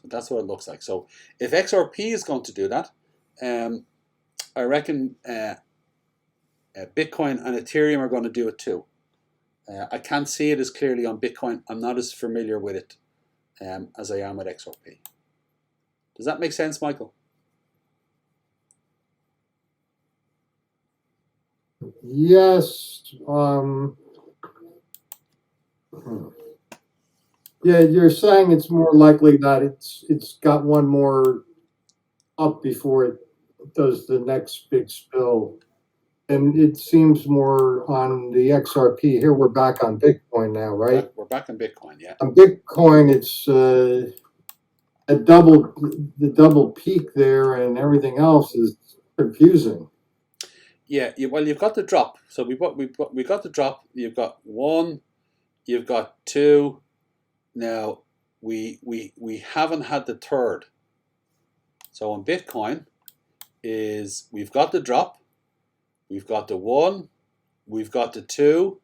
So that's what it looks like. So if XRP is going to do that, I reckon Bitcoin and Ethereum are going to do it too. I can't see it as clearly on Bitcoin. I'm not as familiar with it as I am with XRP. Does that make sense, Michael? Yes. Yeah, you're saying it's more likely that it's got one more up before it does the next big spill. And it seems more on the XRP. Here we're back on Bitcoin now, right? We're back on Bitcoin, yeah. On Bitcoin, it's the double peak there, and everything else is confusing. Yeah, well, you've got the drop. So we got the drop. You've got 1, you've got 2. Now we haven't had the third. So on Bitcoin we've got the drop, we've got the 1, we've got the 2.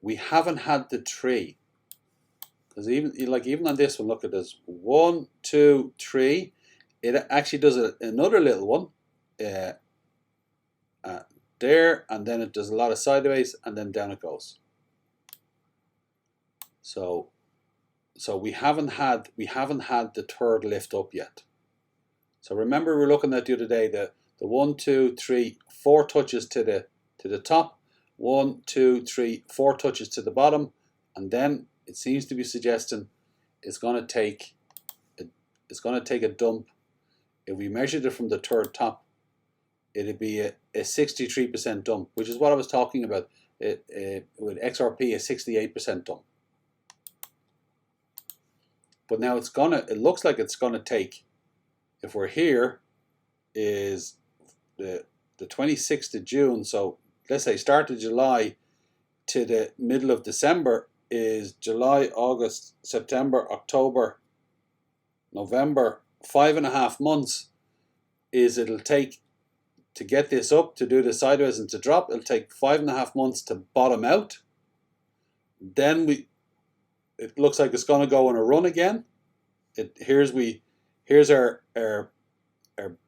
We haven't had the 3. Because even on this one, look at this. 1, 2, 3. It actually does another little one there, and then it does a lot of sideways, and then down it goes. So we haven't had the third lift up yet. So remember, we were looking at the other day the 1, 2, 3, 4 touches to the top, 1, 2, 3, 4 touches to the bottom, and then it seems to be suggesting it's going to take a dump. If we measured it from the third top, it'd be a 63% dump, which is what I was talking about. With XRP, a 68% dump. But now it looks like it's gonna take, if we're here, is the 26th of June. So let's say start of July to the middle of December is July, August, September, October, November. 5.5 months is it'll take to get this up, to do the sideways and to drop. It'll take 5.5 months to bottom out. Then it looks like it's going to go on a run again. Here's our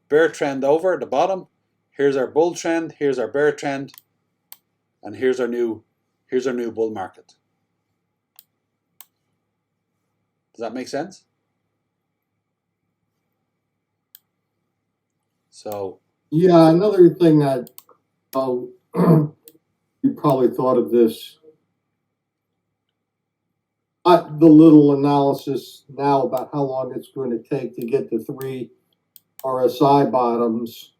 bear trend over at the bottom. Here's our bull trend. Here's our bear trend, and here's our new bull market. Does that make sense? So yeah, another thing that you probably thought of this. The little analysis now about how long it's going to take to get the 3 RSI bottoms.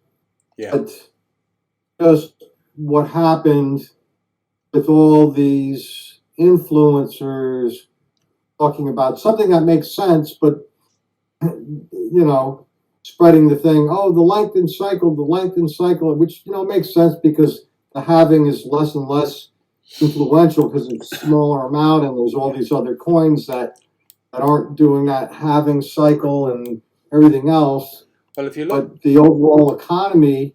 yeah, But just what happened with all these influencers talking about something that makes sense, but spreading the thing, oh, the lengthened cycle, which makes sense because the halving is less and less influential because it's a smaller amount, and there's all these other coins that aren't doing that halving cycle and everything else. well, if you look, but the overall economy,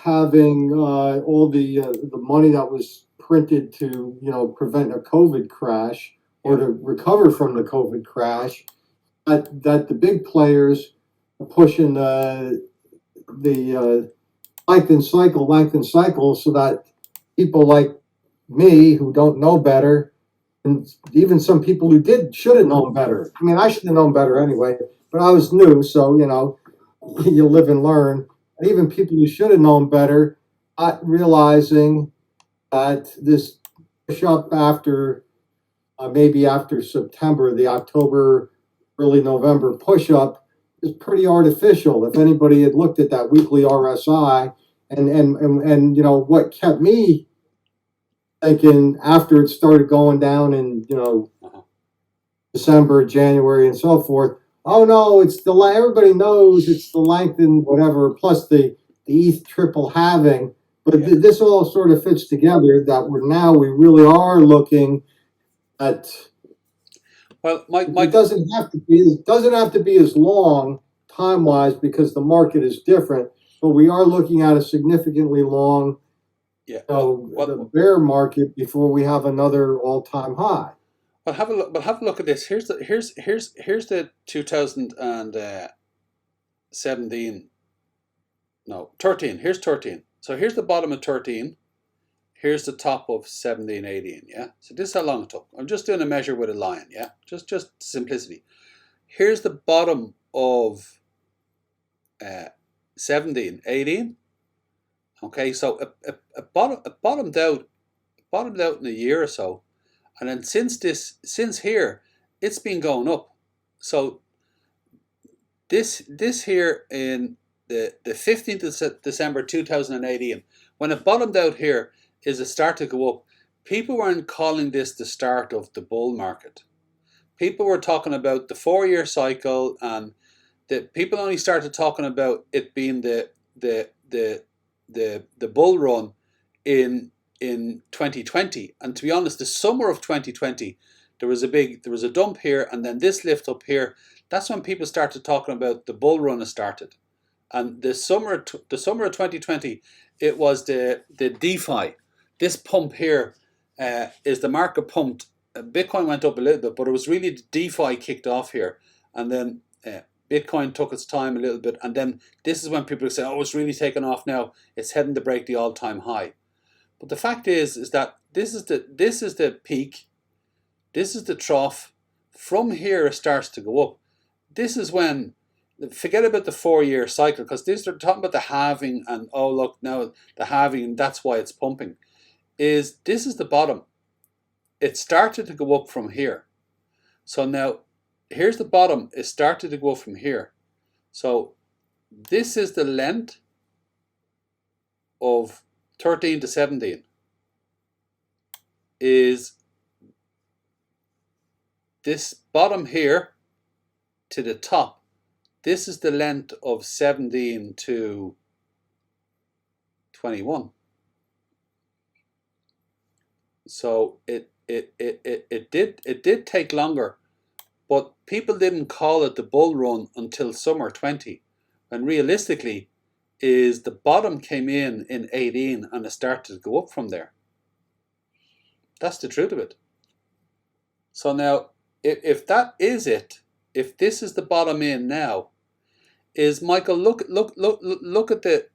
having all the money that was printed to prevent a COVID crash or to recover from the COVID crash, that the big players are pushing the lengthen cycle, so that people like me who don't know better, and even some people who should have known better. I mean, I should have known better anyway, but I was new, so you live and learn. And even people who should have known better, not realizing that this push up after maybe after September, the October, early November push up is pretty artificial. If anybody had looked at that weekly RSI, and what kept me thinking after it started going down in December, January, and so forth. Oh no, everybody knows it's the lengthened whatever plus the ETH triple halving. But this all sort of fits together that we really are looking at. Well, Mike, it doesn't have to be as long time wise because the market is different. But we are looking at a significantly long. The bear market before we have another all-time high. But have a look at this. Here's the 2017. No, 13. Here's 13. So here's the bottom of 13. Here's the top of 17, 18. Yeah. So this is how long it took. I'm just doing a measure with a line. Yeah. Just simplicity. Here's the bottom of 17, 18. Okay, so it bottomed out in a year or so, and then since here, it's been going up. So this here in the 15th of December 2018, when it bottomed out here, is a start to go up. People weren't calling this the start of the bull market. People were talking about the 4-year cycle, and people only started talking about it being the bull run in 2020. And to be honest, the summer of 2020, there was a dump here, and then this lift up here. That's when people started talking about the bull run has started. And the summer of 2020 it was the DeFi. This pump here is the market pumped. Bitcoin went up a little bit, but it was really the DeFi kicked off here, and then Bitcoin took its time a little bit, and then this is when people say, "Oh, it's really taken off now. It's heading to break the all-time high." But the fact is that this is the peak, this is the trough. From here, it starts to go up. This is when, forget about the 4-year cycle, because they're talking about the halving, and oh look now the halving, and that's why it's pumping. This is the bottom. It started to go up from here. So now here's the bottom. It started to go from here. So this is the length of 13 to 17. Is this bottom here to the top. This is the length of 17 to 21. So it did take longer, but people didn't call it the bull run until summer 20, and realistically is the bottom came in 18 and it started to go up from there. That's the truth of it. So now if that is it, if this is the bottom in now, is Michael, look at the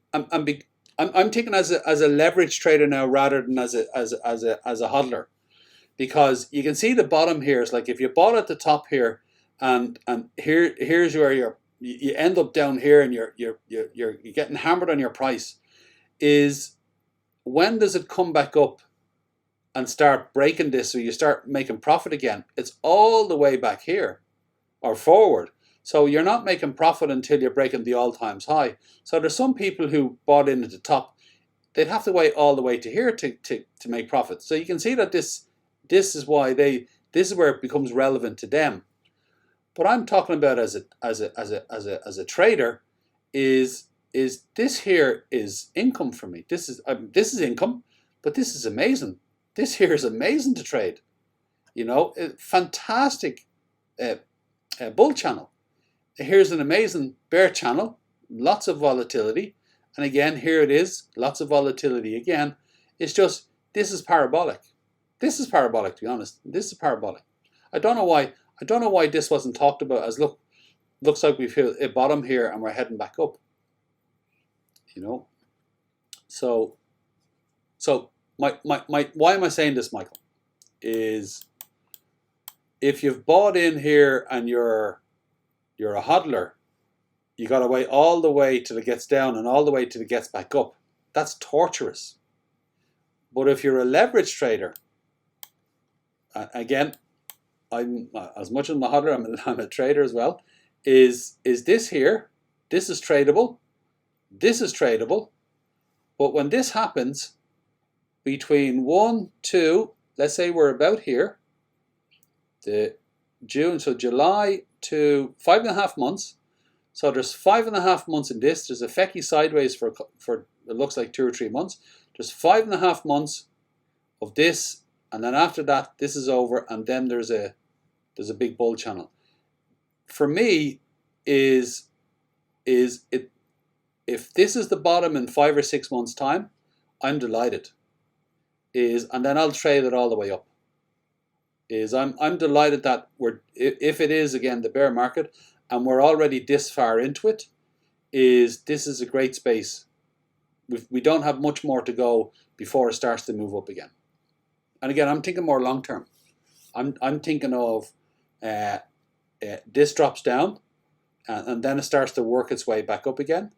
I'm thinking as a leverage trader now rather than as a hodler, because you can see the bottom here is like if you bought at the top here, and here's where you end up down here, and you're getting hammered on your price. Is when does it come back up and start breaking this, so you start making profit again? It's all the way back here or forward. So you're not making profit until you're breaking the all-time high. So there's some people who bought in at the top. They'd have to wait all the way to here to make profit. So you can see that this is why this is where it becomes relevant to them. What I'm talking about as a trader is this here is income for me. This is income, but this is amazing. This here is amazing to trade. You know, fantastic bull channel. Here's an amazing bear channel, lots of volatility, and again here it is, lots of volatility again. It's just, this is parabolic. This is parabolic, to be honest. This is parabolic. I don't know why this wasn't talked about as looks like we've hit a bottom here and we're heading back up. You know, so my why am I saying this, Michael? Is if you've bought in here and you're a hodler, you got to wait all the way till it gets down and all the way till it gets back up. That's torturous. But if you're a leverage trader, again, I'm as much as a hodler, I'm a trader as well. Is this here? This is tradable. This is tradable. But when this happens, between 1, 2, let's say we're about here, the June, so July to 5.5 months. So there's 5.5 months in this. There's a fecky sideways for it looks like 2 or 3 months. There's 5.5 months of this, and then after that, this is over, and then there's a big bull channel. For me, is it if this is the bottom in 5 or 6 months' time, I'm delighted. And then I'll trade it all the way up. I'm delighted that if it is again the bear market and we're already this far into it, this is a great space. We don't have much more to go before it starts to move up again. And again, I'm thinking more long term. I'm thinking of this drops down and then it starts to work its way back up again.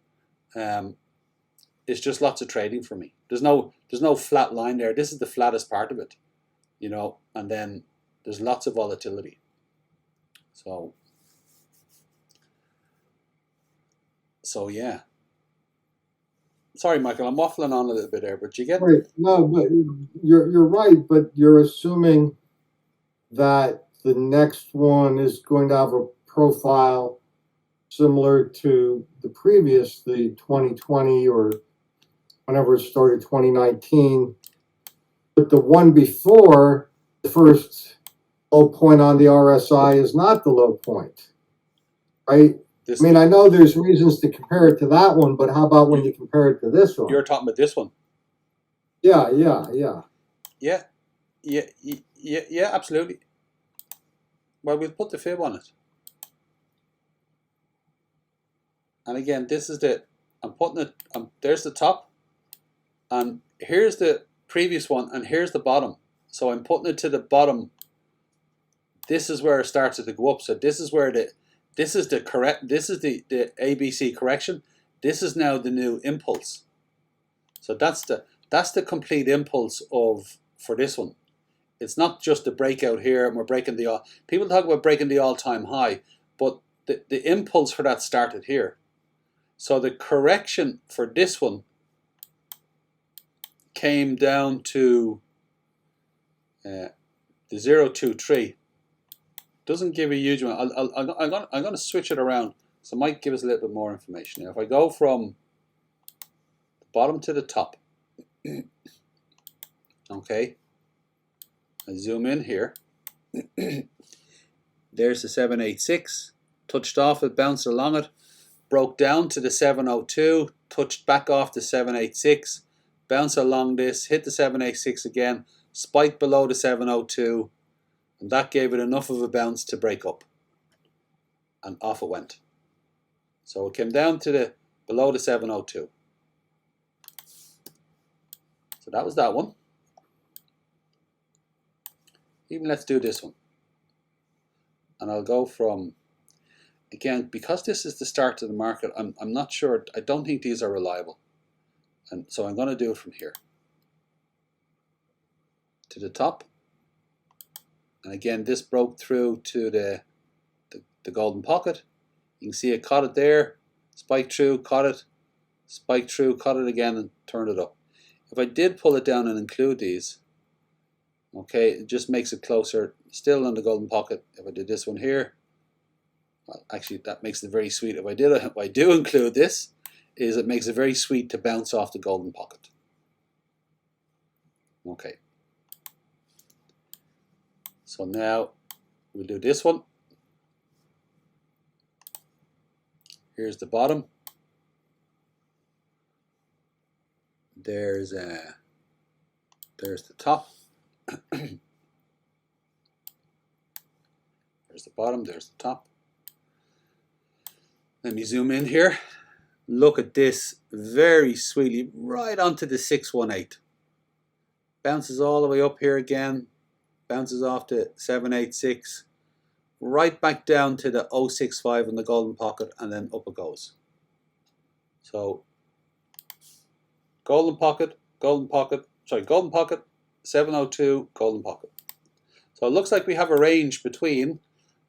It's just lots of trading for me. There's no flat line there. This is the flattest part of it, you know, and then there's lots of volatility. So yeah. Sorry, Michael, I'm waffling on a little bit there, but you get right. No, but you're right, but you're assuming that the next one is going to have a profile similar to the previous, the 2020 or whenever it started, 2019. But the one before, the first low point on the RSI is not the low point, right? This I mean, I know there's reasons to compare it to that one, but how about when you compare it to this one? you're talking about this one. Yeah. Yeah, yeah, absolutely. Well, we'll put the fib on it. And again, this is I'm putting it, there's the top, and here's the previous one, and here's the bottom. So I'm putting it to the bottom. This is where it started to go up. So this is where this is the ABC correction. This is now the new impulse. So that's the complete impulse for this one. It's not just the breakout here, and we're breaking people talk about breaking the all-time high, but the impulse for that started here. So the correction for this one came down to the 023. Doesn't give a huge amount. I'm going to switch it around, so it might give us a little bit more information. Now, if I go from the bottom to the top, okay, I zoom in here. There's the 786, touched off it, bounced along it, broke down to the 702, touched back off the 786, bounced along this, hit the 786 again, spiked below the 702, and that gave it enough of a bounce to break up, and off it went. So it came down to below the 702. So that was that one. Even let's do this one. And I'll go from, again, because this is the start of the market, I'm not sure, I don't think these are reliable. And so I'm going to do it from here to the top. And again, this broke through to the golden pocket. You can see it caught it there, spiked through, caught it, spiked through, caught it again, and turned it up. If I did pull it down and include these, okay, it just makes it closer, still on the golden pocket. If I did this one here, well, actually that makes it very sweet. If I do include this, it makes it very sweet to bounce off the golden pocket. Okay. So now we'll do this one. Here's the bottom. There's the top. There's the bottom, there's the top. Let me zoom in here. Look at this, very sweetly, right onto the 618. Bounces all the way up here again, bounces off to 786, right back down to the 065 in the golden pocket, and then up it goes. So golden pocket, 702, golden pocket. So it looks like we have a range between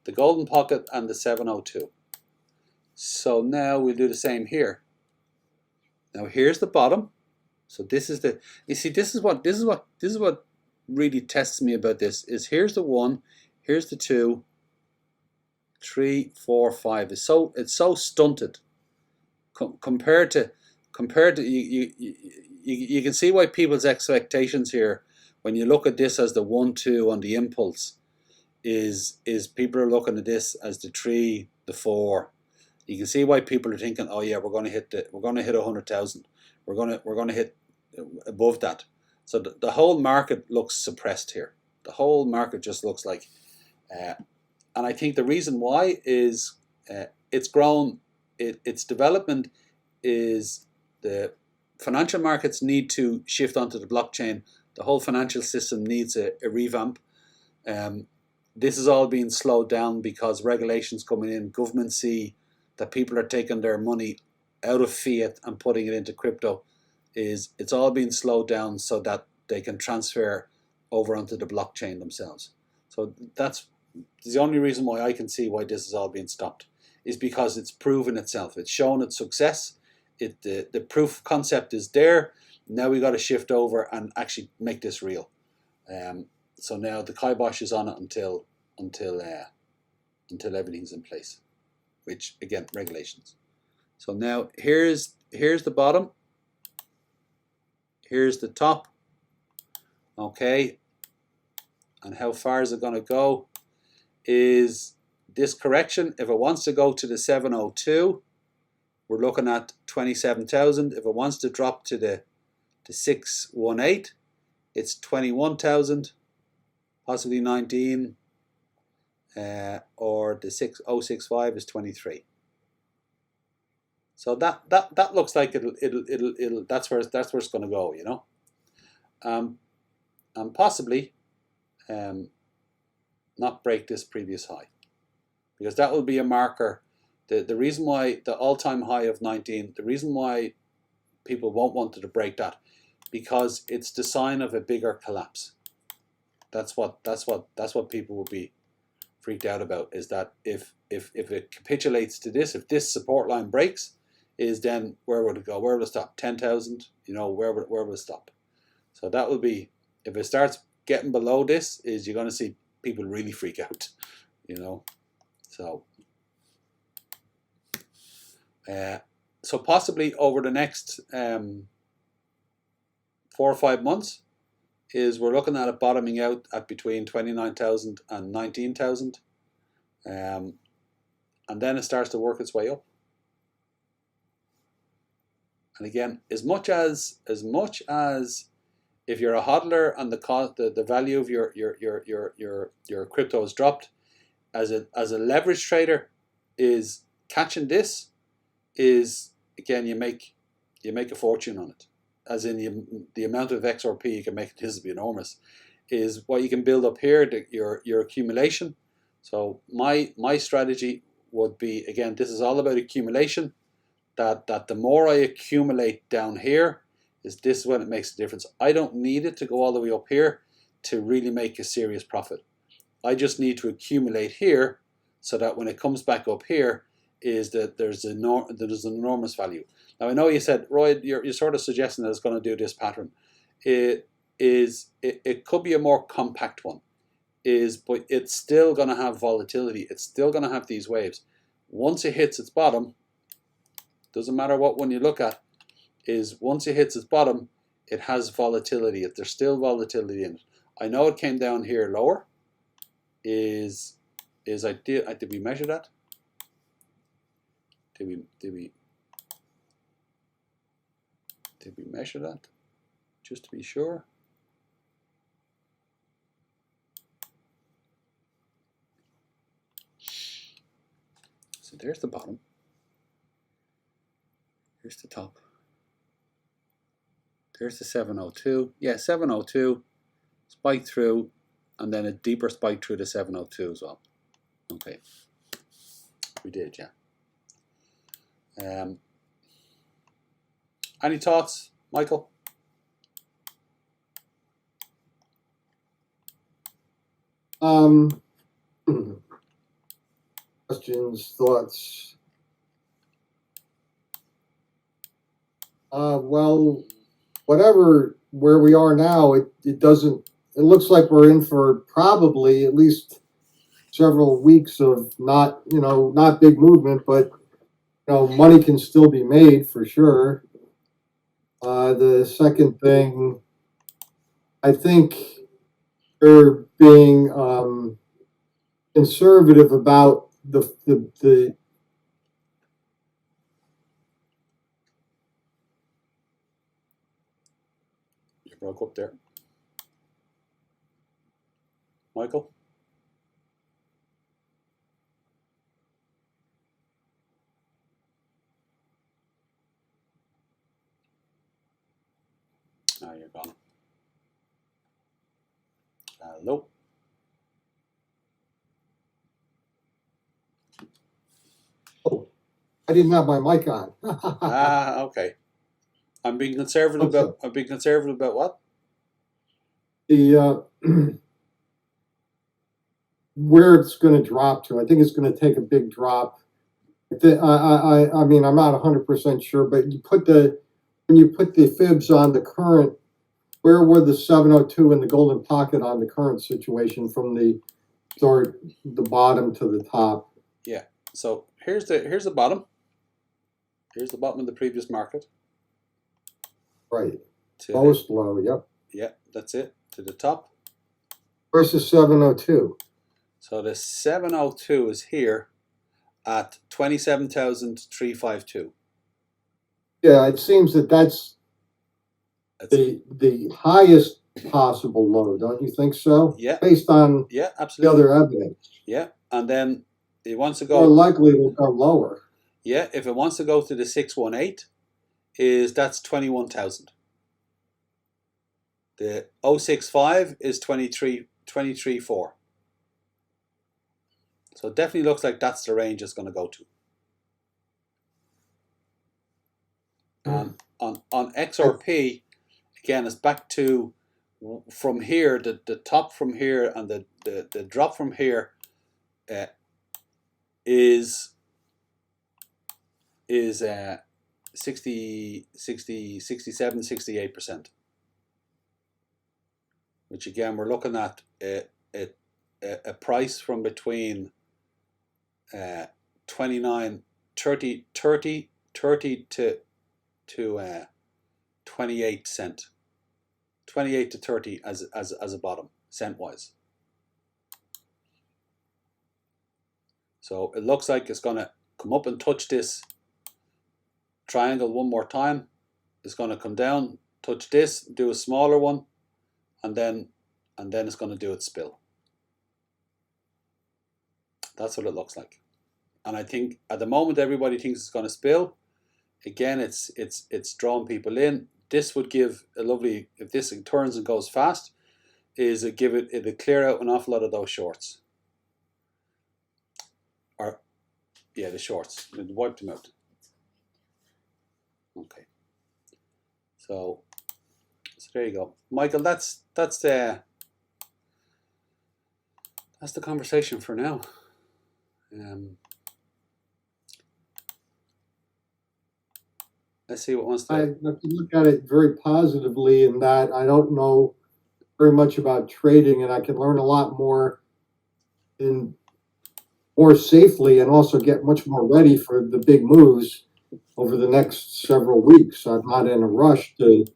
the golden pocket and the 702. So now we'll do the same here. Now here's the bottom. So this is you see, this is what really tests me about this, is here's the 1, here's the 2, 3, 4, 5. It's so stunted compared to you can see why people's expectations here, when you look at this as the 1, 2 on the impulse, is people are looking at this as the 3, the 4. You can see why people are thinking, oh yeah, we're going to hit 100,000. We're going to hit above that. So the whole market looks suppressed here. The whole market just looks like, and I think the reason why is it's grown. Its development is the financial markets need to shift onto the blockchain. The whole financial system needs a revamp. This is all being slowed down because regulations coming in. Governments see that people are taking their money out of fiat and putting it into crypto. It's all being slowed down so that they can transfer over onto the blockchain themselves. So that's the only reason why I can see why this is all being stopped, is because it's proven itself. It's shown its success. The proof concept is there. Now we got to shift over and actually make this real. So now the kibosh is on it until everything's in place, which again, regulations. So now here's the bottom. Here's the top. Okay. And how far is it going to go? Is this correction, if it wants to go to the 702, we're looking at 27,000. If it wants to drop to the 618, it's 21,000, possibly 19, or the 6065 is 23. So that looks like it'll that's where it's going to go, you know, and possibly not break this previous high, because that will be a marker. The reason why the all-time high of 19, the reason why people won't want to break that, because it's the sign of a bigger collapse. That's what people will be freaked out about, is that if it capitulates to this, if this support line breaks, is then where would it go? Where will it stop? 10,000? You know, where will it stop? So that will be, if it starts getting below this, is you're going to see people really freak out, you know. So possibly over the next 4 or 5 months, is we're looking at it bottoming out at between 29,000 and 19,000, and then it starts to work its way up. And again, as much as if you're a hodler and the value of your crypto has dropped, as a leverage trader, is catching this, is again you make a fortune on it. As in the amount of XRP you can make, this will be enormous. Is what you can build up here, your accumulation. So my strategy would be, again, this is all about accumulation. That the more I accumulate down here, this is when it makes a difference. I don't need it to go all the way up here to really make a serious profit. I just need to accumulate here so that when it comes back up here, is that there's an enormous value. Now I know you said, Roy, you're sort of suggesting that it's going to do this pattern. It could be a more compact one, but it's still going to have volatility. It's still going to have these waves. Once it hits its bottom, doesn't matter what one you look at, is once it hits its bottom, it has volatility. If there's still volatility in it. I know it came down here lower. Did we measure that? Did we measure that? Just to be sure. So there's the bottom. Here's the top. There's the 702. Yeah, 702. Spike through, and then a deeper spike through the 702 as well. Okay. We did, yeah. Any thoughts, Michael? Questions, thoughts? Well, where we are now, it looks like we're in for probably at least several weeks of not big movement, but money can still be made for sure. The second thing, I think they're being conservative about the You broke up there. Michael? Now you're gone. Hello? Oh, I didn't have my mic on. Okay. I'm being conservative about what? The where it's going to drop to. I think it's going to take a big drop. I mean, I'm not 100% sure, but when you put the fibs on the current, where were the 702 and the golden pocket on the current situation from the bottom to the top? Yeah. So here's the bottom. Here's the bottom of the previous market. Right. Lowest low. Yep. Yeah, that's it. To the top. Versus 702. So the 702 is here at 27,352. Yeah, it seems that that's the highest possible low, don't you think so? Yeah. Based on Yeah, the absolutely. other evidence. Yeah, and then it wants to More go. likely to go lower. Yeah, if it wants to go to the 618, that's 21,000. The 065 is 23.4. So it definitely looks like that's the range it's going to go to. On XRP, again, it's back to from here, the top from here and the drop from here is 60, 67, 68%. Which again, we're looking at a price from between 29, 30 to 28 cent, 28 to 30 as a bottom, cent wise. So it looks like it's going to come up and touch this triangle one more time. It's going to come down, touch this, do a smaller one, and then it's going to do its spill. That's what it looks like. And I think at the moment everybody thinks it's going to spill. Again, it's drawing people in. This would give a lovely, if this turns and goes fast, it'll clear out an awful lot of those shorts. Or yeah, the shorts. It wiped them out. Okay. So there you go, Michael. That's the conversation for now. Let's see what wants to. I look at it very positively in that I don't know very much about trading, and I can learn a lot more more safely, and also get much more ready for the big moves over the next several weeks. I'm not in a rush to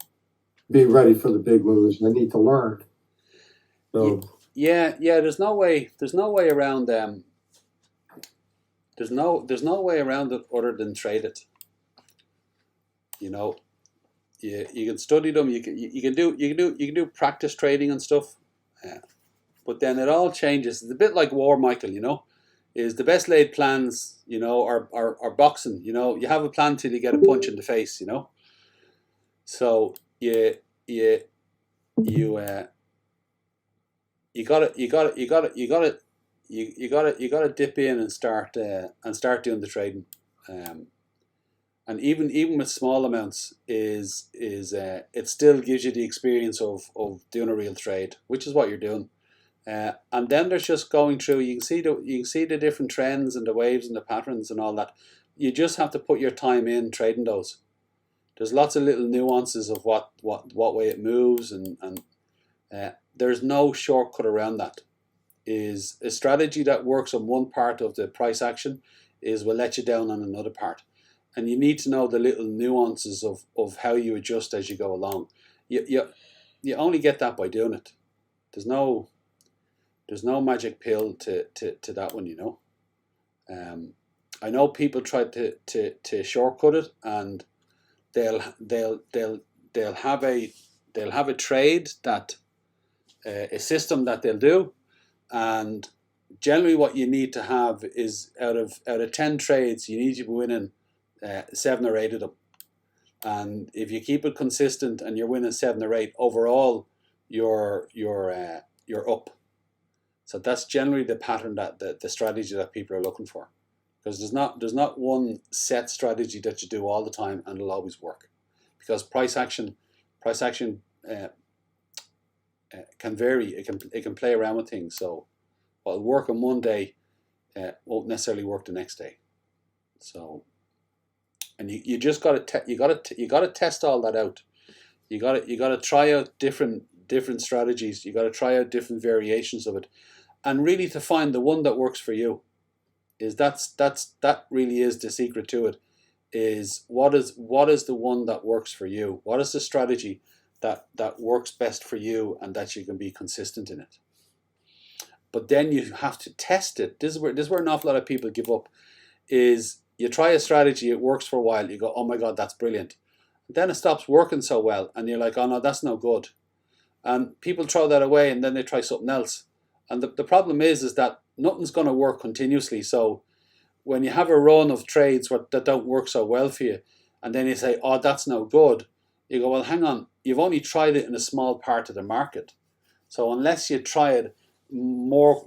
be ready for the big moves. I need to learn. So yeah. There's no way around them. There's no way around it other than trade it. You know, you can study them. You can do practice trading and stuff. But then it all changes. It's a bit like war, Michael. You know, is the best laid plans. You know, are boxing. You know, you have a plan till you get a punch in the face. You know, so you gotta dip in and start doing the trading. And even with small amounts, it still gives you the experience of doing a real trade, which is what you're doing. And then there's just going through. You can see the different trends and the waves and the patterns and all that. You just have to put your time in trading those. There's lots of little nuances of what way it moves, and there's no shortcut around that. Is a strategy that works on one part of the price action will let you down on another part. And you need to know the little nuances of how you adjust as you go along. You only get that by doing it. There's no magic pill to that one, you know. I know people try to shortcut it, and they'll have a trade that a system that they'll do, and generally what you need to have is out of 10 trades, you need to be winning 7 or 8 of them. And if you keep it consistent and you're winning 7 or 8 overall, you're up. So that's generally the pattern that the strategy that people are looking for, because there's not one set strategy that you do all the time and it'll always work, because price action can vary. It can play around with things. So what'll work on one day won't necessarily work the next day. So, and you just got to test all that out. You got to try out different strategies. You got to try out different variations of it, and really to find the one that works for you. That really is the secret to it. Is what is the one that works for you? What is the strategy that works best for you, and that you can be consistent in it? but then you have to test it. This is where an awful lot of people give up. Is you try a strategy, it works for a while, you go, oh my God, that's brilliant. Then it stops working so well, and you're like, oh no, that's no good. And people throw that away, and then they try something else. And the problem is that nothing's going to work continuously. So when you have a run of trades that don't work so well for you, and then you say, oh, that's no good, you go, well, hang on, you've only tried it in a small part of the market. So unless you try it more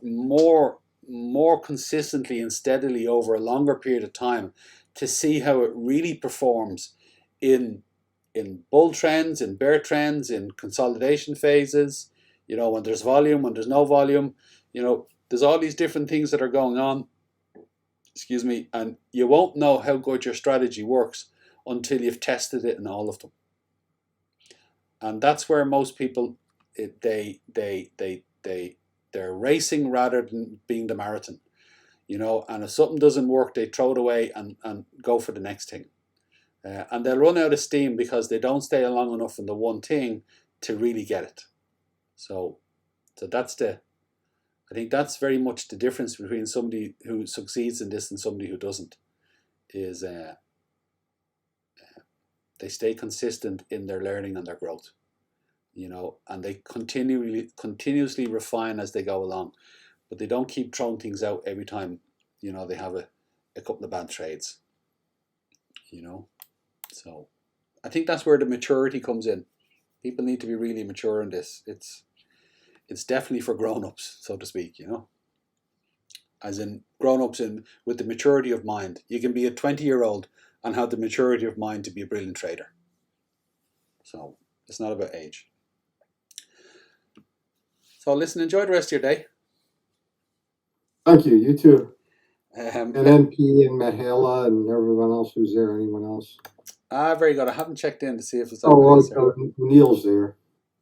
consistently and steadily over a longer period of time to see how it really performs in bull trends, in bear trends, in consolidation phases, when there's volume, when there's no volume, there's all these different things that are going on, excuse me, and you won't know how good your strategy works until you've tested it in all of them. And that's where most people, they're racing rather than being the marathon, and if something doesn't work, they throw it away and go for the next thing. And they'll run out of steam because they don't stay long enough in the one thing to really get it. So I think that's very much the difference between somebody who succeeds in this and somebody who doesn't, is they stay consistent in their learning and their growth, and they continuously refine as they go along, but they don't keep throwing things out every time, they have a couple of bad trades, So I think that's where the maturity comes in. People need to be really mature in this. It's definitely for grown-ups, so to speak, as in grown-ups with the maturity of mind. You can be a 20-year-old and have the maturity of mind to be a brilliant trader. So it's not about age. So listen, enjoy the rest of your day. Thank you. You too. And NP and Mahela and everyone else who's there. Anyone else? Very good. I haven't checked in to see if it's Neil's there.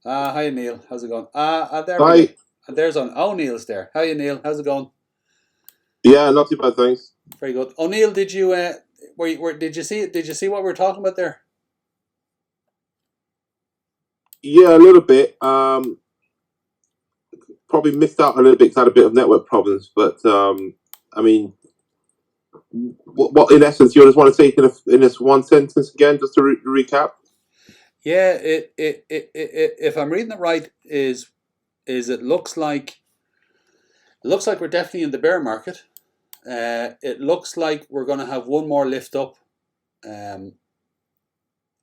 Hi Neil, how's it going? There Hi. we go. There's Neil's there. How are you, Neil? How's it going? Yeah, not too bad, thanks. Very good. O'Neill, did you did you see it? Did you see what we were talking about there? Yeah, a little bit. Probably missed out a little bit because I had a bit of network problems. But I mean, what in essence you just want to say in this one sentence again, just to recap? Yeah, if I'm reading it right, is it looks like we're definitely in the bear market. It looks like we're going to have one more lift up, and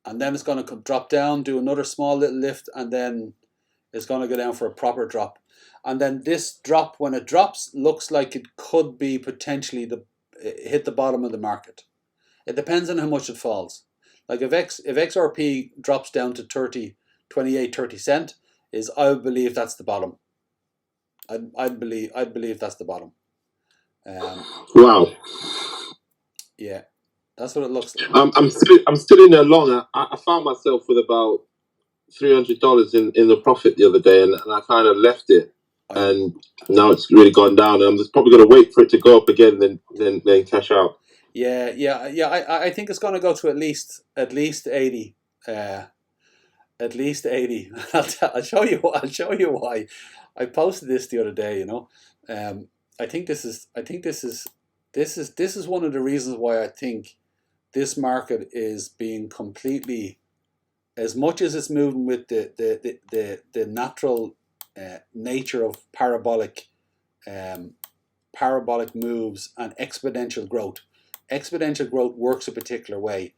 then it's going to drop down, do another small little lift, and then it's going to go down for a proper drop. And then this drop, when it drops, looks like it could be potentially hit the bottom of the market. It depends on how much it falls. Like if XRP drops down to 28 cent, I believe that's the bottom. I'd believe that's the bottom. Wow. Yeah, that's what it looks like. I'm still in there long. I found myself with about $300 in the profit the other day, and I kind of left it, and now it's really gone down. And I'm just probably going to wait for it to go up again, then cash out. Yeah. I think it's going to go to at least 80. At least 80. I'll show you why. I posted this the other day. I think this is one of the reasons why I think this market is being completely, as much as it's moving with the natural nature of parabolic moves and exponential growth. Exponential growth works a particular way.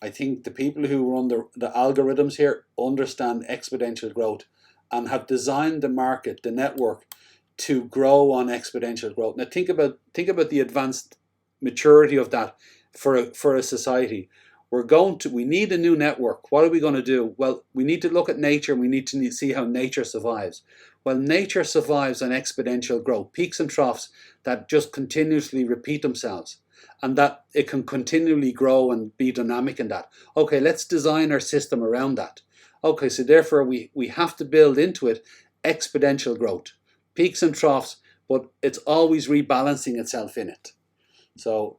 I think the people who run the algorithms here understand exponential growth and have designed the market, the network, to grow on exponential growth. Now think about the advanced maturity of that for a society. We need a new network. What are we going to do? Well, we need to look at nature. We need to see how nature survives. Well, nature survives on exponential growth, peaks and troughs that just continuously repeat themselves, and that it can continually grow and be dynamic in that. Okay, let's design our system around that. Okay, so therefore we have to build into it exponential growth, peaks and troughs, but it's always rebalancing itself in it. So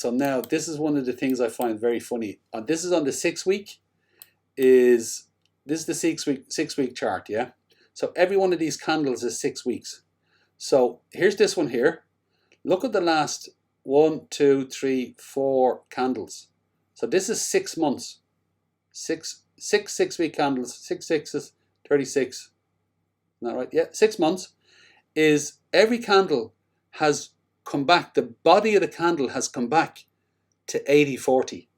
now this is one of the things I find very funny. This is on the 6 week. This is the 6 week chart, yeah? So every one of these candles is 6 weeks. So here's this one here. Look at the last 1, 2, 3, 4 candles. So this is 6 months. Six 6-week candles, 6 sixes, 36. Isn't that right? Yeah, 6 months. Is every candle has come back, the body of the candle has come back to 80-40.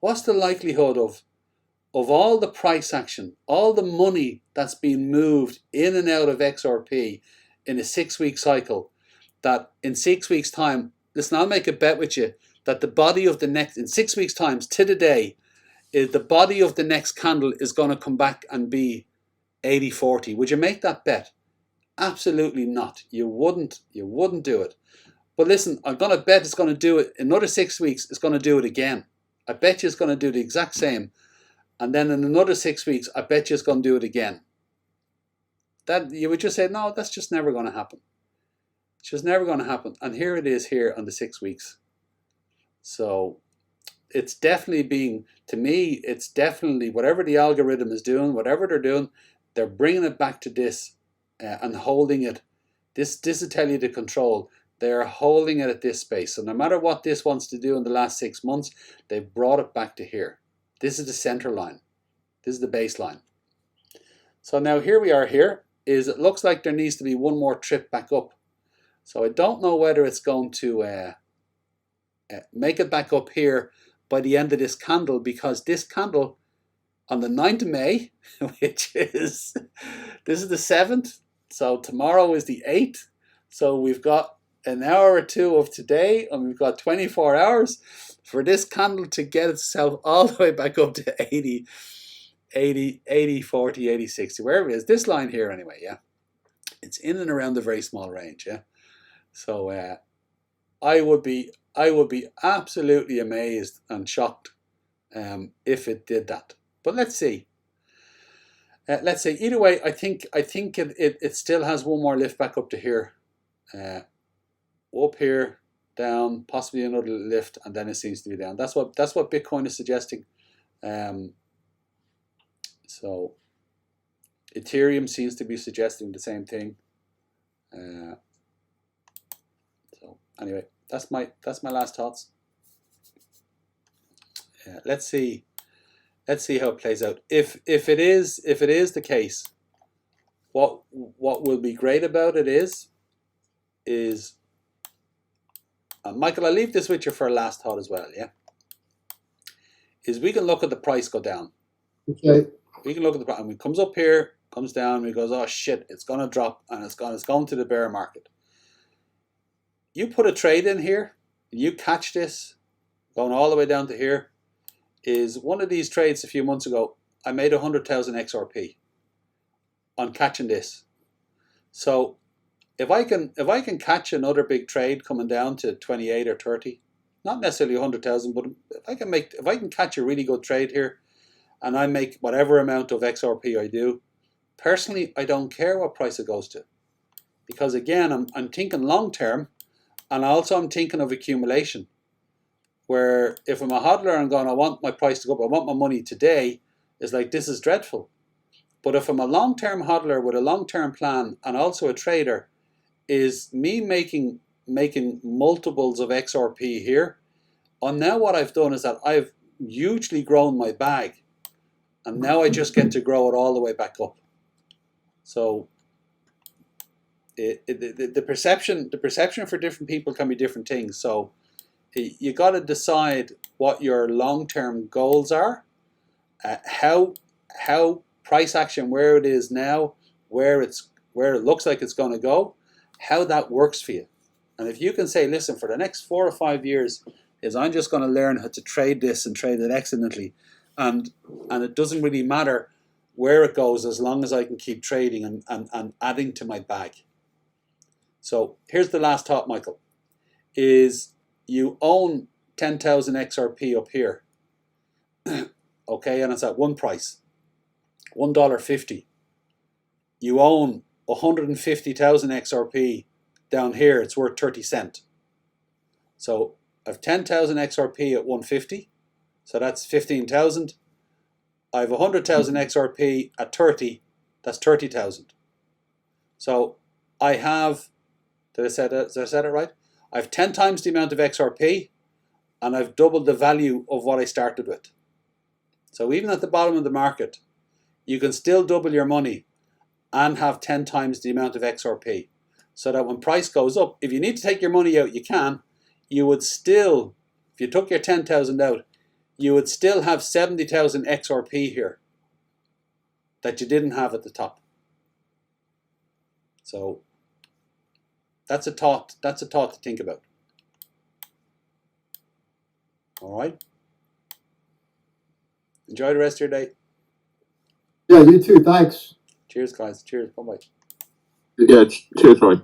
What's the likelihood of all the price action, all the money that's been moved in and out of XRP in a 6-week cycle, that in 6 weeks' time, listen, I'll make a bet with you that the body of the next, in 6 weeks' time, to the day, is the body of the next candle is going to come back and be 80-40. Would you make that bet? Absolutely not. You wouldn't do it. But listen, I'm going to bet it's going to do it. In another 6 weeks, it's going to do it again. I bet you it's going to do the exact same. And then in another 6 weeks, I bet you it's going to do it again. That you would just say, no, that's just never going to happen. It's just never going to happen. And here it is here on the 6 weeks. So it's definitely being, to me, it's definitely whatever the algorithm is doing, whatever they're doing, they're bringing it back to this and holding it. This will tell you the control. They're holding it at this space. So no matter what this wants to do in the last 6 months, they've brought it back to here. This is the center line. This is the baseline. So now here we are here, is it looks like there needs to be one more trip back up. So I don't know whether it's going to make it back up here by the end of this candle, because this candle on the 9th of May, which is, this is the 7th, so tomorrow is the 8th. So we've got an hour or two of today, and we've got 24 hours for this candle to get itself all the way back up to 80, 40, 80, 60, wherever it is. This line here anyway, yeah. It's in and around the very small range, yeah. So I would be absolutely amazed and shocked if it did that. But let's see. Let's see. Either way, I think it still has one more lift back up to here. Up here, down, possibly another lift, and then it seems to be down. That's what Bitcoin is suggesting. So Ethereum seems to be suggesting the same thing. So anyway, that's my last thoughts. Let's see how it plays out. If it is the case, what will be great about it is Michael, I'll leave this with you for a last thought as well, yeah? Is we can look at the price go down. Okay. We can look at the price, and it comes up here, comes down, and it goes, oh shit, it's going to drop, and it's going to the bear market. You put a trade in here, you catch this, going all the way down to here, is one of these trades a few months ago, I made 100,000 XRP on catching this. So if I can catch another big trade coming down to 28 or 30, not necessarily 100,000, but if I can catch a really good trade here, and I make whatever amount of XRP I do, personally, I don't care what price it goes to, because again, I'm thinking long term, and also I'm thinking of accumulation. Where if I'm a hodler and going, I want my price to go up, I want my money today, it's like, this is dreadful. But if I'm a long-term hodler with a long-term plan and also a trader, is me making multiples of XRP here. And now what I've done is that I've hugely grown my bag, and now I just get to grow it all the way back up. So the perception for different people can be different things. So you got to decide what your long-term goals are, how price action, where it is now, where it looks like it's going to go, how that works for you. And if you can say, listen, for the next 4 or 5 years, I'm just going to learn how to trade this and trade it excellently, and it doesn't really matter where it goes as long as I can keep trading and adding to my bag. So here's the last thought, Michael, is you own 10,000 XRP up here, okay, and it's at one price, $1.50. You own 150,000 XRP down here, it's worth 30 cents. So I have 10,000 XRP at 150, so that's 15,000. I have 100,000 XRP at 30, that's 30,000. So I have, did I say it right? I have 10 times the amount of XRP, and I've doubled the value of what I started with. So even at the bottom of the market, you can still double your money and have 10 times the amount of XRP. So that when price goes up, if you need to take your money out, you can. You would still, if you took your 10,000 out, you would still have 70,000 XRP here that you didn't have at the top. So that's a thought to think about. All right. Enjoy the rest of your day. Yeah, you too. Thanks. Cheers, guys. Cheers. Bye-bye. Yeah, cheers, Ryan.